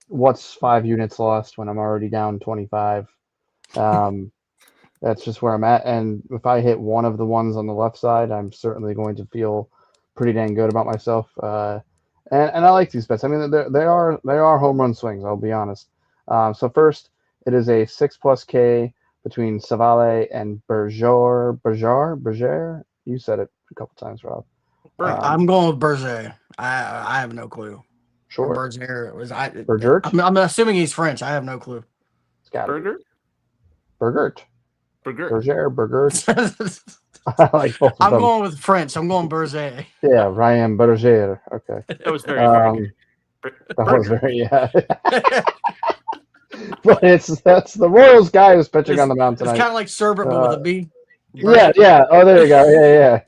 what's 5 units lost when I'm already down 25? That's just where I'm at. And if I hit one of the ones on the left side, I'm certainly going to feel pretty dang good about myself. And I like these bets. I mean, they are home run swings. I'll be honest. So first, it is a 6+ K between Savale and Berger. You said it a couple times, Rob. I'm going with Berger. I have no clue. Sure. Or Berger was I. Bergert? I'm assuming he's French. I have no clue. It's got Burger? Bergert. Burger. Bergert. I like both of I'm them. going with French. I'm going Berger. Yeah, Ryan Berger. Okay. That was very good. That was very But that's the Royals guy who's pitching on the mound tonight. It's kind of like sherbet, but with a B. Yeah. Oh, there you go. Yeah.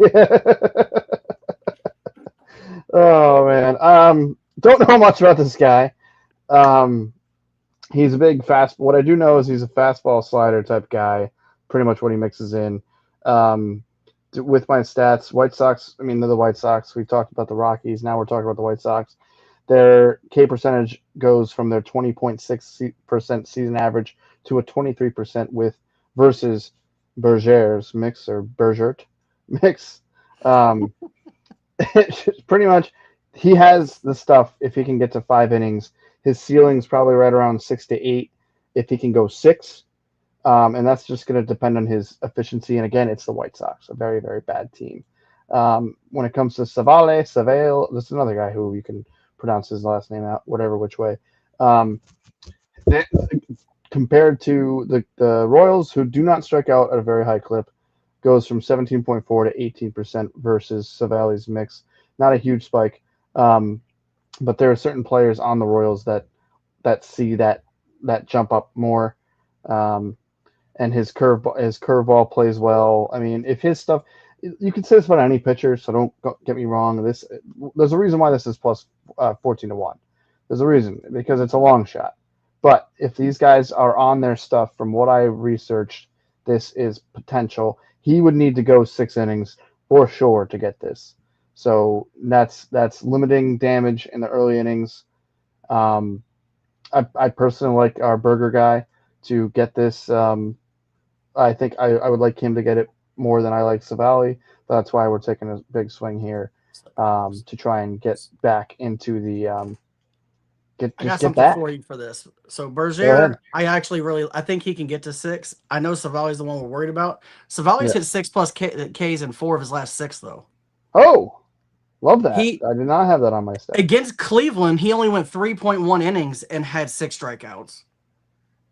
Oh man. Don't know much about this guy. He's a big fast. What I do know is he's a fastball slider type guy. Pretty much what he mixes in. With my stats, White Sox. I mean, they're the White Sox. We talked about the Rockies. Now we're talking about the White Sox. Their K percentage goes from their 20.6% season average to a 23% versus Berger's mix or Bergert mix. Pretty much, he has the stuff. If he can get to 5 innings, his ceiling's probably right around 6 to 8. If he can go 6, and that's just going to depend on his efficiency. And again, it's the White Sox, a very, very bad team. When it comes to Savale, this is another guy who you can pronounce his last name out, which way. Compared to the Royals, who do not strike out at a very high clip, goes from 17.4 to 18% versus Savale's mix. Not a huge spike, but there are certain players on the Royals that see that jump up more. And his curveball plays well. I mean, if his stuff, you can say this about any pitcher, so don't get me wrong. There's a reason why this is plus 14 to 1. There's a reason, because it's a long shot. But if these guys are on their stuff, from what I researched, this is potential. He would need to go 6 innings for sure to get this. So that's limiting damage in the early innings. I personally like our Burger guy to get this I think I would like him to get it more than I like Savali. That's why we're taking a big swing here to try and get back into the I got get something back. for you for this. So Go ahead. Bergier, I think he can get to 6. I know Savali's the one we're worried about. Savali's Yeah. hit 6 plus Ks in 4 of his last 6 though. Oh, love that. He I did not have that on my stats. Against Cleveland, he only went 3.1 innings and had 6 strikeouts.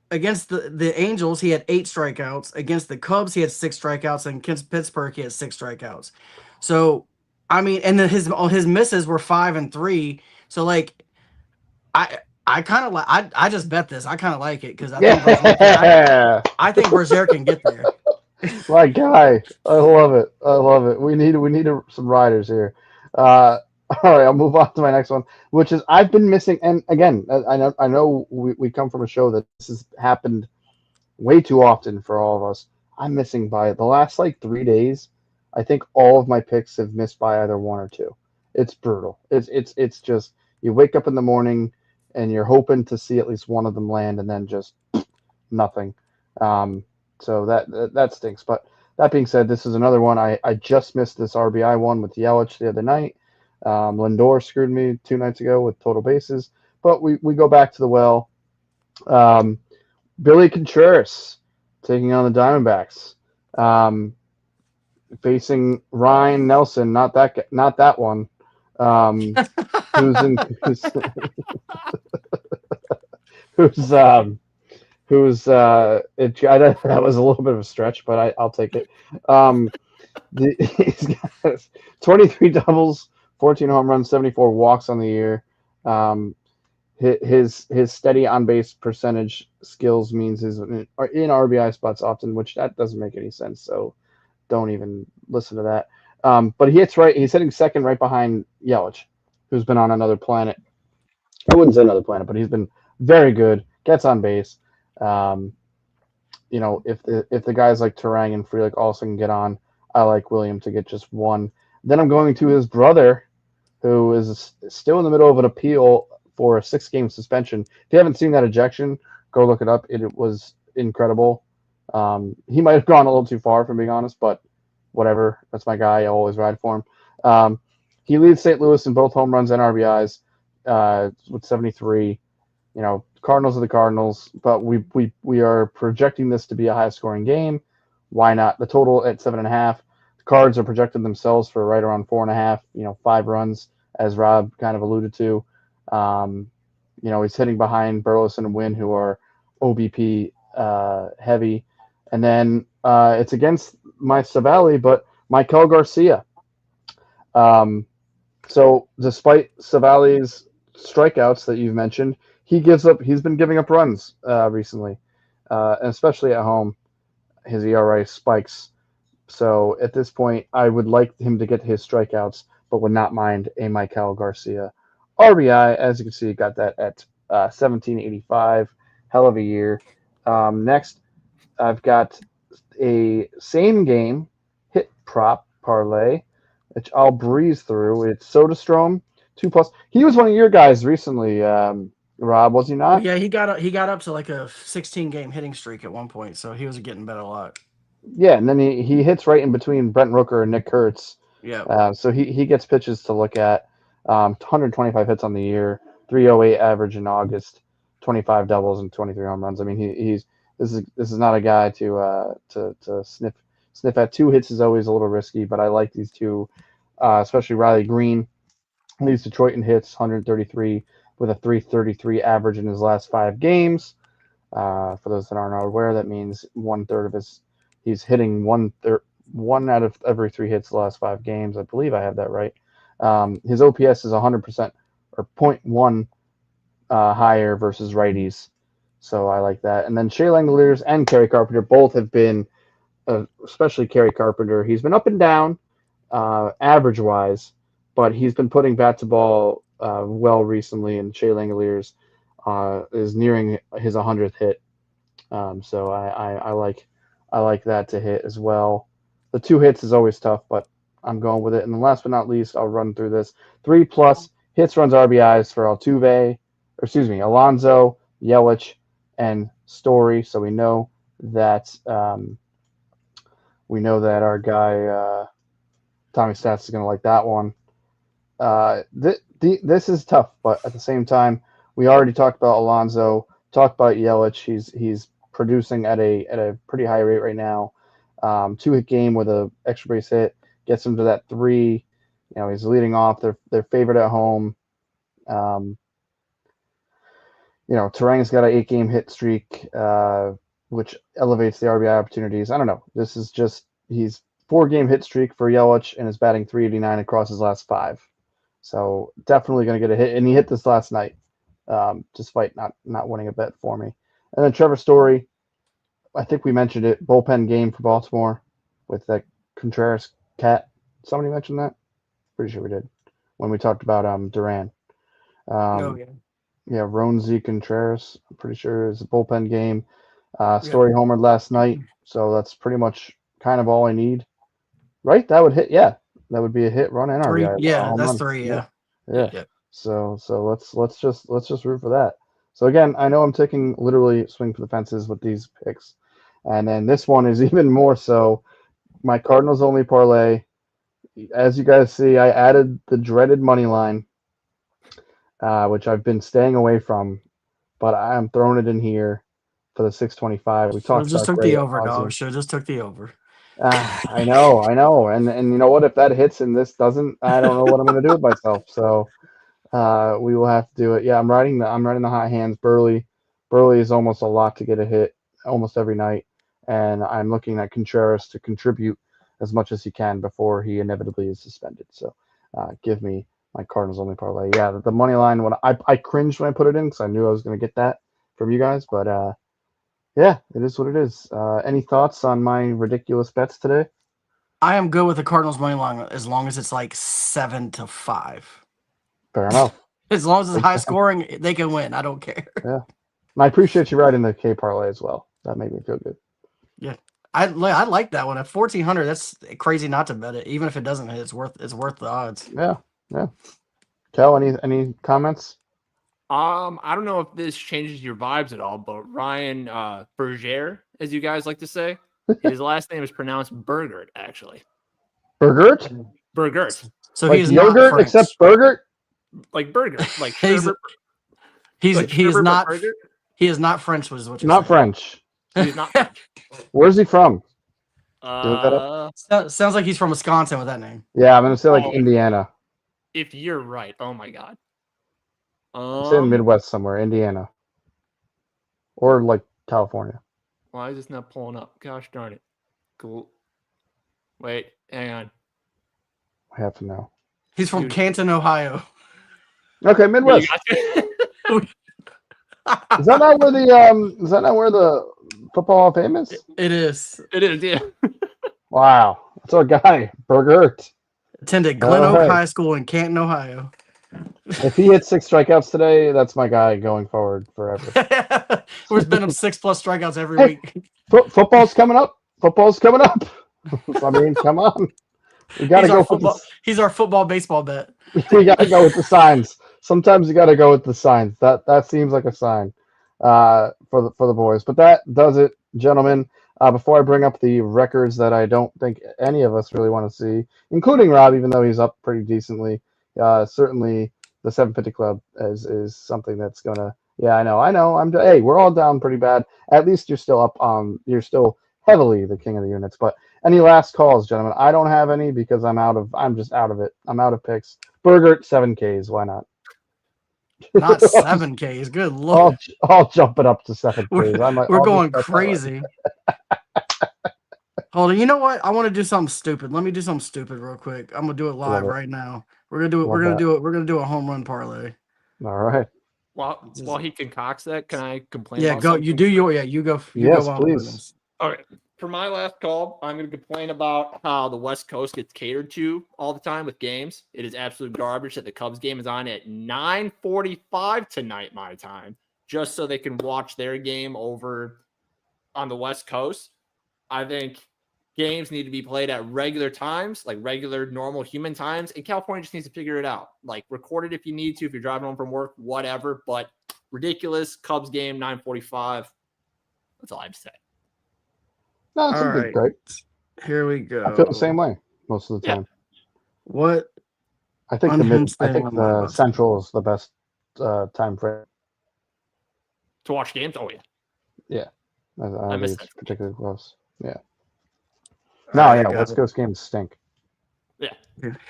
Against the Angels, he had 8 strikeouts. Against the Cubs, he had 6 strikeouts. And against Pittsburgh, he had 6 strikeouts. So, I mean, and then his misses were 5 and 3. So, like, I kind of like I just bet this. I kind of like it because Yeah, I think Berger can get there. my guy. I love it. I love it. We need some riders here. All right, I'll move on to my next one, which is I've been missing. And again, I know we come from a show that this has happened way too often for all of us. I'm missing by the last like 3 days. I think all of my picks have missed by either one or two. It's brutal. It's just you wake up in the morning and you're hoping to see at least one of them land, and then just nothing. So that stinks. But that being said, this is another one. I just missed this RBI one with Yelich the other night. Lindor screwed me 2 nights ago with total bases. But we go back to the well. Billy Contreras taking on the Diamondbacks. Facing Ryan Nelson, not that one. Who's in who's that was a little bit of a stretch, but I'll take it. He's got 23 doubles, 14 home runs, 74 walks on the year. His steady on base percentage skills means he's in RBI spots often, which that doesn't make any sense. So don't even listen to that. But he hits right. He's hitting second right behind Yelich, who's been on another planet. I wouldn't say another planet, but he's been very good. Gets on base. If the guys like Turang and Frelick also can get on, I like William to get just one. Then I'm going to his brother, who is still in the middle of an appeal for a 6-game suspension. If you haven't seen that ejection, go look it up. It was incredible. He might have gone a little too far, from being honest, but whatever. That's my guy. I always ride for him. He leads St. Louis in both home runs and RBIs with 73. Cardinals are the Cardinals, but we are projecting this to be a high-scoring game. Why not? The total at 7.5. The Cards are projected themselves for right around 4.5. 5 runs, as Rob kind of alluded to. He's hitting behind Burleson and Wynn, who are OBP heavy, and then it's against my Savali, but Michael Garcia. So despite Savali's strikeouts that you've mentioned, he's been giving up runs recently, and especially at home. His ERA spikes. So at this point, I would like him to get his strikeouts, but would not mind a Michael Garcia RBI. As you can see, got that at 1785. Hell of a year. Next, I've got a same game hit prop parlay, which I'll breeze through. It's Soderstrom 2+. He was one of your guys recently, Rob, was he not? Yeah, he got up to like a 16-game hitting streak at one point, so he was getting better a lot. Yeah, and then he hits right in between Brent Rooker and Nick Kurtz. Yeah. So he gets pitches to look at. 125 hits on the year, 308 average in August, 25 doubles and 23 home runs. I mean, this is not a guy to sniff at. 2 hits is always a little risky, but I like these two, especially Riley Green leads Detroit in hits, 133 with a 333 average in his last 5 games. For those that aren't aware, that means 1/3 of he's hitting 1 out of every 3 hits the last 5 games. I believe I have that right. His OPS is 100% or 0.1 higher versus righties. So I like that. And then Shea Langoliers and Kerry Carpenter both have been, especially Kerry Carpenter, he's been up and down average-wise, but he's been putting bat to ball well recently, and Shea Langoliers is nearing his 100th hit. So I like that to hit as well. The 2 hits is always tough, but I'm going with it. And then last but not least, I'll run through this. 3+ hits, runs, RBIs for Alonso, Yelich, and Story. So we know that We know that our guy Tommy Stats is going to like that one. This is tough, but at the same time, we already talked about Alonso, talked about Yelich. He's producing at a pretty high rate right now. 2-hit game with a extra base hit gets him to that 3. He's leading off. They're favored at home. Terang's got an 8-game hit streak, which elevates the RBI opportunities. I don't know. This is just he's 4-game hit streak for Yelich and is batting 389 across his last 5. So definitely going to get a hit, and he hit this last night, despite not winning a bet for me. And then Trevor Story, I think we mentioned it, bullpen game for Baltimore with that Contreras cat. Somebody mentioned that? Pretty sure we did when we talked about Duran. Oh yeah. Yeah, Ronzi Contreras, I'm pretty sure is a bullpen game. Story homered last night, so that's pretty much kind of all I need. Right? That would hit. Yeah, that would be a hit, run, and 3. RBI. Yeah, home that's run. 3. Yeah. Yeah. So let's just root for that. So again, I know I'm taking literally swing for the fences with these picks, and then this one is even more so. My Cardinals only parlay. As you guys see, I added the dreaded money line, which I've been staying away from, but I am throwing it in here for the 625. We talked Just about took Gray the over, dog. Ozzie. Should have just took the over. I know, and you know what? If that hits and this doesn't, I don't know what I'm going to do with myself. So we will have to do it. Yeah, I'm riding the hot hands. Burley is almost a lot to get a hit almost every night, and I'm looking at Contreras to contribute as much as he can before he inevitably is suspended. So give me my Cardinals only parlay. Yeah, the money line. When I cringed when I put it in because I knew I was going to get that from you guys, but yeah, it is what it is. Any thoughts on my ridiculous bets today? I am good with the Cardinals money line as long as it's like 7-5. Fair enough. As long as it's high scoring, they can win. I don't care. Yeah, and I appreciate you riding the K parlay as well. That made me feel good. Yeah, I like that one at 1,400. That's crazy not to bet it. Even if it doesn't hit, it's worth the odds. Yeah. Kel, any comments? I don't know if this changes your vibes at all, but Ryan Berger, as you guys like to say, his last name is pronounced Burgert, actually. Burgert? Burgert. So Like he's yogurt, not French. except Burgert? Like burger. Like He's- sherbet. He is not. Burger? He is not French. Was what you're Not saying. French. He's not French. Where's he from? look that up? Sounds like he's from Wisconsin with that name. Yeah, I'm gonna say like Oh. Indiana. If you're right, oh my god. I'm saying Midwest somewhere, Indiana, or like California. Why is this not pulling up? Gosh darn it. Cool. Wait, hang on. I have to know. He's from Dude. Canton, Ohio. Okay, Midwest. Is that not where the Is that not where the football Hall of Fame is? It is. It is, yeah. Wow, that's our guy, Burgert. Attended Glen Oak right. High School in Canton, Ohio. If he hits 6 strikeouts today, that's my guy going forward forever. We've been him 6+ strikeouts every Hey. week. Football's coming up. I mean, come on. We gotta He's our go football. for He's our football baseball bet. we gotta go with the signs. Sometimes you gotta go with the signs. That seems like a sign for the boys. But that does it, gentlemen. Before I bring up the records that I don't think any of us really want to see, including Rob, even though he's up pretty decently. Certainly the 750 Club is something that's gonna. Yeah, I know. Hey, we're all down pretty bad. At least you're still up on. You're still heavily the king of the units. But any last calls, gentlemen? I don't have any because I'm just out of it. I'm out of picks. Burgert 7Ks. Why not? Not 7Ks. Good lord. I'll jump it up to 7Ks. We're going crazy. Hold on. You know what? I want to do something stupid. Let me do something stupid real quick. I'm gonna do it live right now. We're gonna do it. We're gonna do a home run parlay. All right. While he concocts that, can I complain? Yeah, about go. something? You do your. Yeah, you go. Yes, go on please. with this. All right. For my last call, I'm going to complain about how the West Coast gets catered to all the time with games. It is absolute garbage that the Cubs game is on at 9:45 tonight, my time, just so they can watch their game over on the West Coast. I think games need to be played at regular times, like regular, normal human times, and California just needs to figure it out. Like, record it if you need to, if you're driving home from work, whatever, but ridiculous. Cubs game, 9:45. That's all I have to say. No, it's All a good right. break. Here we go. I feel the same way most of the Yeah. time. What? I think Unhinged I thing think am I the about to- Central is the best time frame. To watch games? Oh, yeah. Yeah, I don't miss think it's Central. particularly close. Yeah. All No, right, I yeah. got West it. Coast games stink. Yeah.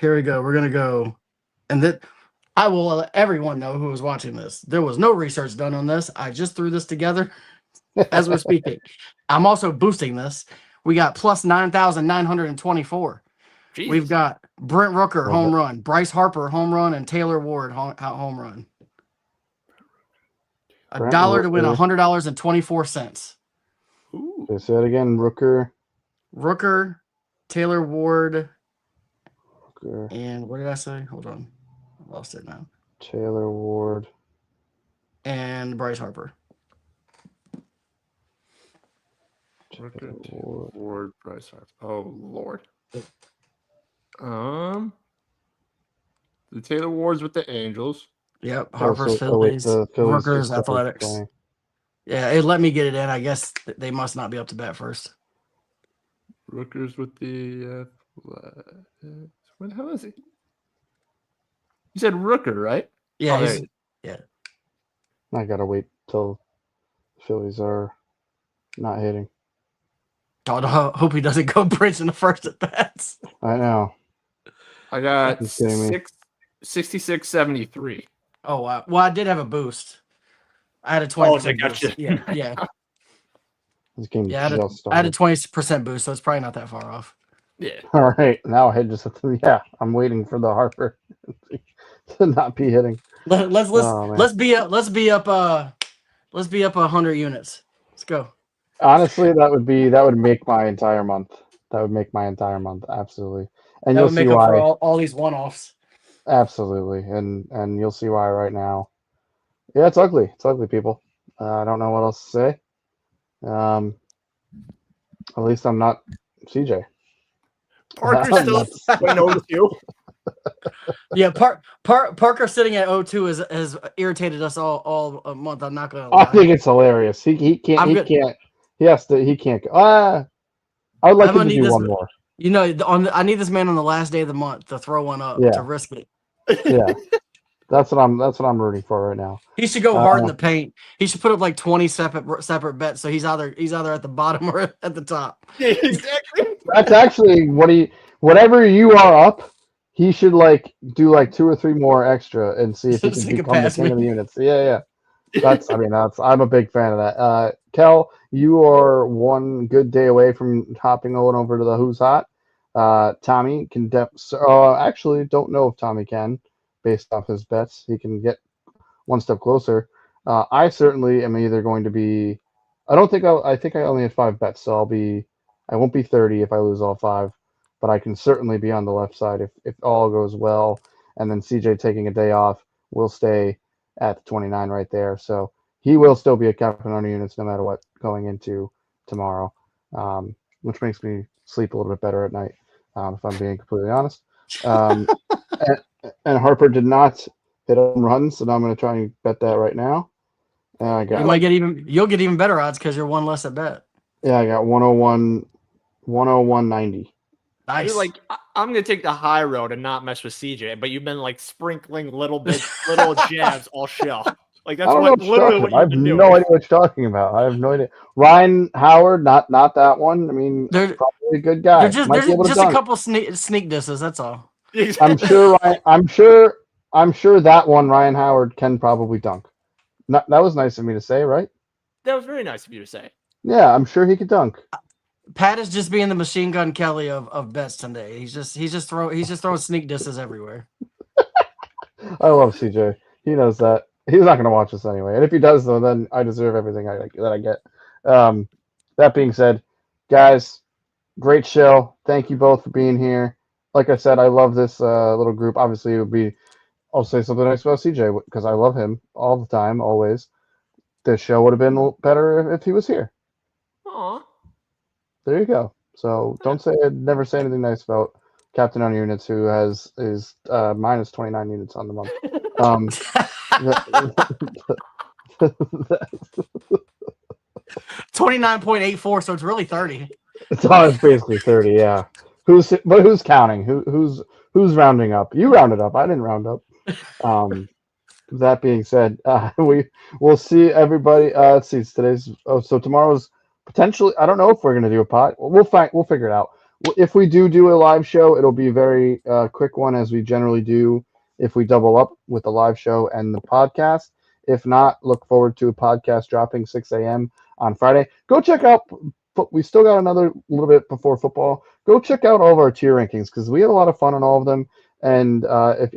Here we go. We're gonna go, and that I will let everyone know who was watching this. There was no research done on this. I just threw this together as we're speaking. I'm also boosting this. We got plus 9,924. Jesus. We've got Brent Rooker Love home it. run, Bryce Harper home run, and Taylor Ward home run. Brent $1 to win Rooker. $100.24. Ooh. Okay, say it again. Rooker. Rooker, Taylor Ward, Rooker. and what did I say? Hold on, I lost it now. Taylor Ward. And Bryce Harper. Taylor Ward. Ward, Bryce Harper. Oh, Lord. The Taylor Ward's with the Angels. Yep, Harper's wait, Phillies, the Phillies Rooker's just started Athletics. playing. Yeah, it let me get it in. I guess they must not be up to bat first. Rooker's with the Athletics. Where the hell is he? You said Rooker, right? Yeah, Oh, there he's, he is. yeah. I gotta wait till the Phillies are not hitting. God, I hope he doesn't go Prince in the first at bats. I know. I got You kidding me? 66-73. Oh wow. Well, I did have a boost. I had a 20% they got boost. you. Yeah. This game Yeah, just I had a started. 20% boost, so it's probably not that far off. Yeah. All right, now I just have to. Yeah, I'm waiting for the Harper to not be hitting. Let's Oh, man. let's be up 100 units. Let's go. Honestly, that would make my entire month. That would make my entire month, absolutely. And That you'll would see make up for why. all these one-offs. Absolutely, and you'll see why right now. Yeah, it's ugly. It's ugly, people. I don't know what else to say. At least I'm not CJ. Parker's still went 0-2. Yeah, Parker sitting at 0-2 has irritated us all a month. I'm not gonna lie. I think it's hilarious. He can't. I'm He good. can't. He has to. He can't. I would like I'm him gonna to need do this. one more. You know, I need this man on the last day of the month to throw one up Yeah. to risk it. Yeah, that's what I'm rooting for right now. He should go hard in the paint. He should put up like 20 separate bets, so he's either at the bottom or at the top. Yeah, exactly. That's actually whatever you are up. He should do 2 or 3 more extra and see if he So can he can become the pass king of the me. units. Yeah. I'm a big fan of that. Kel, you are one good day away from hopping on over to the Who's Hot. Tommy can actually don't know if Tommy can, based off his bets. He can get one step closer. I certainly am either going to be. I think I only had 5 bets, so I won't be 30 if I lose all 5, but I can certainly be on the left side if all goes well. And then CJ taking a day off will stay at the 29 right there. So he will still be a captain on units no matter what going into tomorrow, which makes me sleep a little bit better at night, if I'm being completely honest. And Harper did not hit a home run, so now I'm going to try and bet that right now. I got You'll get even better odds because you're one less at bet. I got 101.90. Nice. You're like, I'm gonna take the high road and not mess with CJ, but you've been sprinkling little jabs all show. Like that's literally what I have you've been doing. no idea what you're talking about. I have no idea. Ryan Howard, not that one. I mean, probably a good guy. There's just a couple sneak disses. That's all. I'm sure. I'm sure that one Ryan Howard can probably dunk. That was nice of me to say, right? That was very nice of you to say. Yeah, I'm sure he could dunk. Pat is just being the machine gun Kelly of bets today. He's just throwing sneak disses everywhere. I love CJ. He knows that. He's not going to watch this anyway. And if he does, though, then I deserve everything that I get. That being said, guys, great show. Thank you both for being here. Like I said, I love this little group. Obviously, I'll say something nice about CJ because I love him all the time, always. This show would have been better if he was here. Aw. There you go. So never say anything nice about Captain on Units, who is minus 29 units on the month. 29.84, so it's really 30. It's basically 30. Yeah. Who's counting? Who's rounding up? You rounded up. I didn't round up. Um, that being said, we'll see everybody. Let's see. So tomorrow's potentially. I don't know if we're gonna do a pod. We'll figure it out. If we do a live show, it'll be a very quick one, as we generally do if we double up with the live show and the podcast. If not, look forward to a podcast dropping 6 a.m. on Friday. Go check out. We still got another little bit before football. Go check out all of our tier rankings, because we had a lot of fun on all of them. And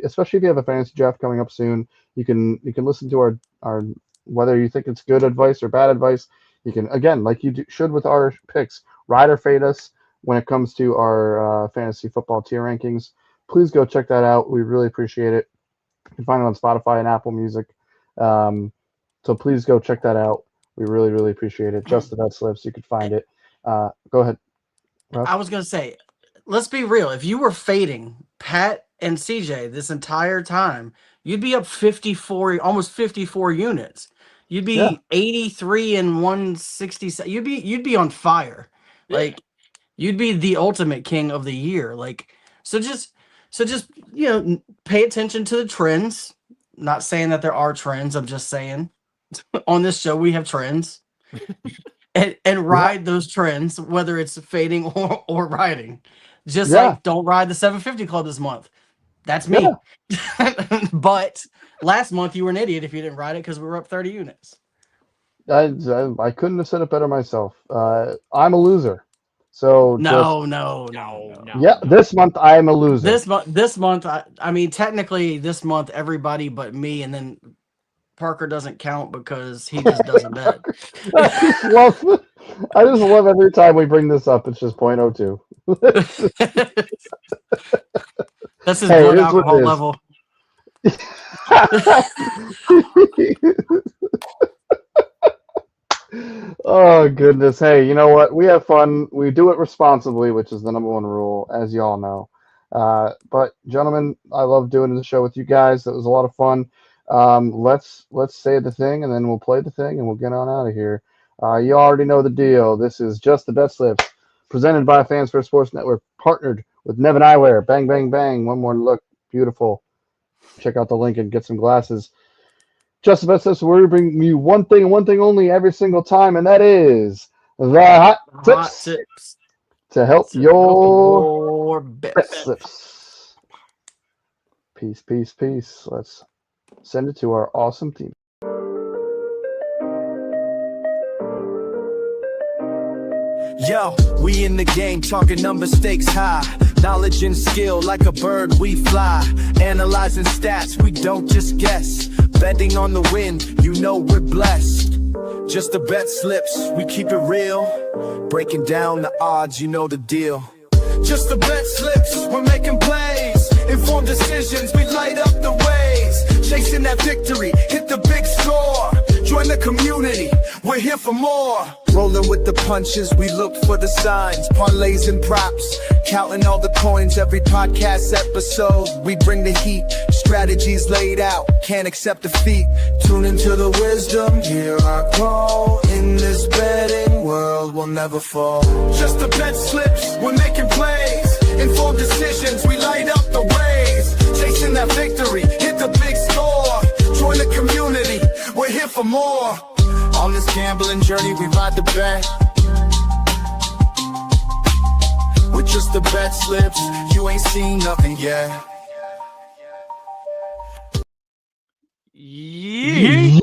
especially if you have a fantasy draft coming up soon, you can listen to our whether you think it's good advice or bad advice. You can, again, like you should with our picks, ride or fade us when it comes to our fantasy football tier rankings. Please go check that out. We really appreciate it. You can find it on Spotify and Apple Music. So please go check that out. We really, really appreciate it. Just the BetSlips. You could find it. Go ahead, Russ. I was gonna say, let's be real. If you were fading Pat and CJ this entire time, you'd be up 54, almost 54 units. You'd be 83 and 167. You'd be on fire. Like, you'd be the ultimate king of the year. Like, so just pay attention to the trends. Not saying that there are trends. I'm just saying on this show we have trends. And ride those trends, whether it's fading or riding. Just like, don't ride the 750 Club this month. That's me. Yeah. But last month you were an idiot if you didn't ride it, because we were up 30 units. I couldn't have said it better myself. I'm a loser. So No. Yeah, this month I am a loser. This month, I mean, technically this month everybody but me, and then Parker doesn't count because he just doesn't bet. I just love every time we bring this up. It's just 0.02. That's his blood alcohol level. Oh, goodness. Hey, you know what? We have fun. We do it responsibly, which is the number one rule, as you all know. But, gentlemen, I love doing the show with you guys. It was a lot of fun. Let's say the thing, and then we'll play the thing, and we'll get on out of here. You already know the deal. This is Just the BetSlips, presented by Fans First Sports Network, partnered with Nevin Eyewear. Bang, bang, bang. One more look. Beautiful. Check out the link and get some glasses. Just the BetSlips, we're going to bring you one thing and one thing only every single time, and that is the hot tips to help your BetSlips. Peace, peace, peace. Let's send it to our awesome team. Yo, we in the game, talking number stakes high. Knowledge and skill, like a bird we fly. Analyzing stats, we don't just guess. Betting on the wind, you know we're blessed. Just the BetSlips, we keep it real. Breaking down the odds, you know the deal. Just the BetSlips, we're making plays. Informed decisions, we light up the ways. Chasing that victory, hit the big score. Join the community, we're here for more. Rolling with the punches, we look for the signs. Parlays and props, counting all the coins. Every podcast episode, we bring the heat. Strategies laid out, can't accept defeat. Tune into the wisdom, hear our call. In this betting world, we'll never fall. Just the BetSlips, we're making plays. Informed decisions, we light up the ways. Chasing that victory, hit the big score. Join the community, we're here for more. On this gambling journey, we ride the bet. With just the BetSlips, you ain't seen nothing yet. Yeet.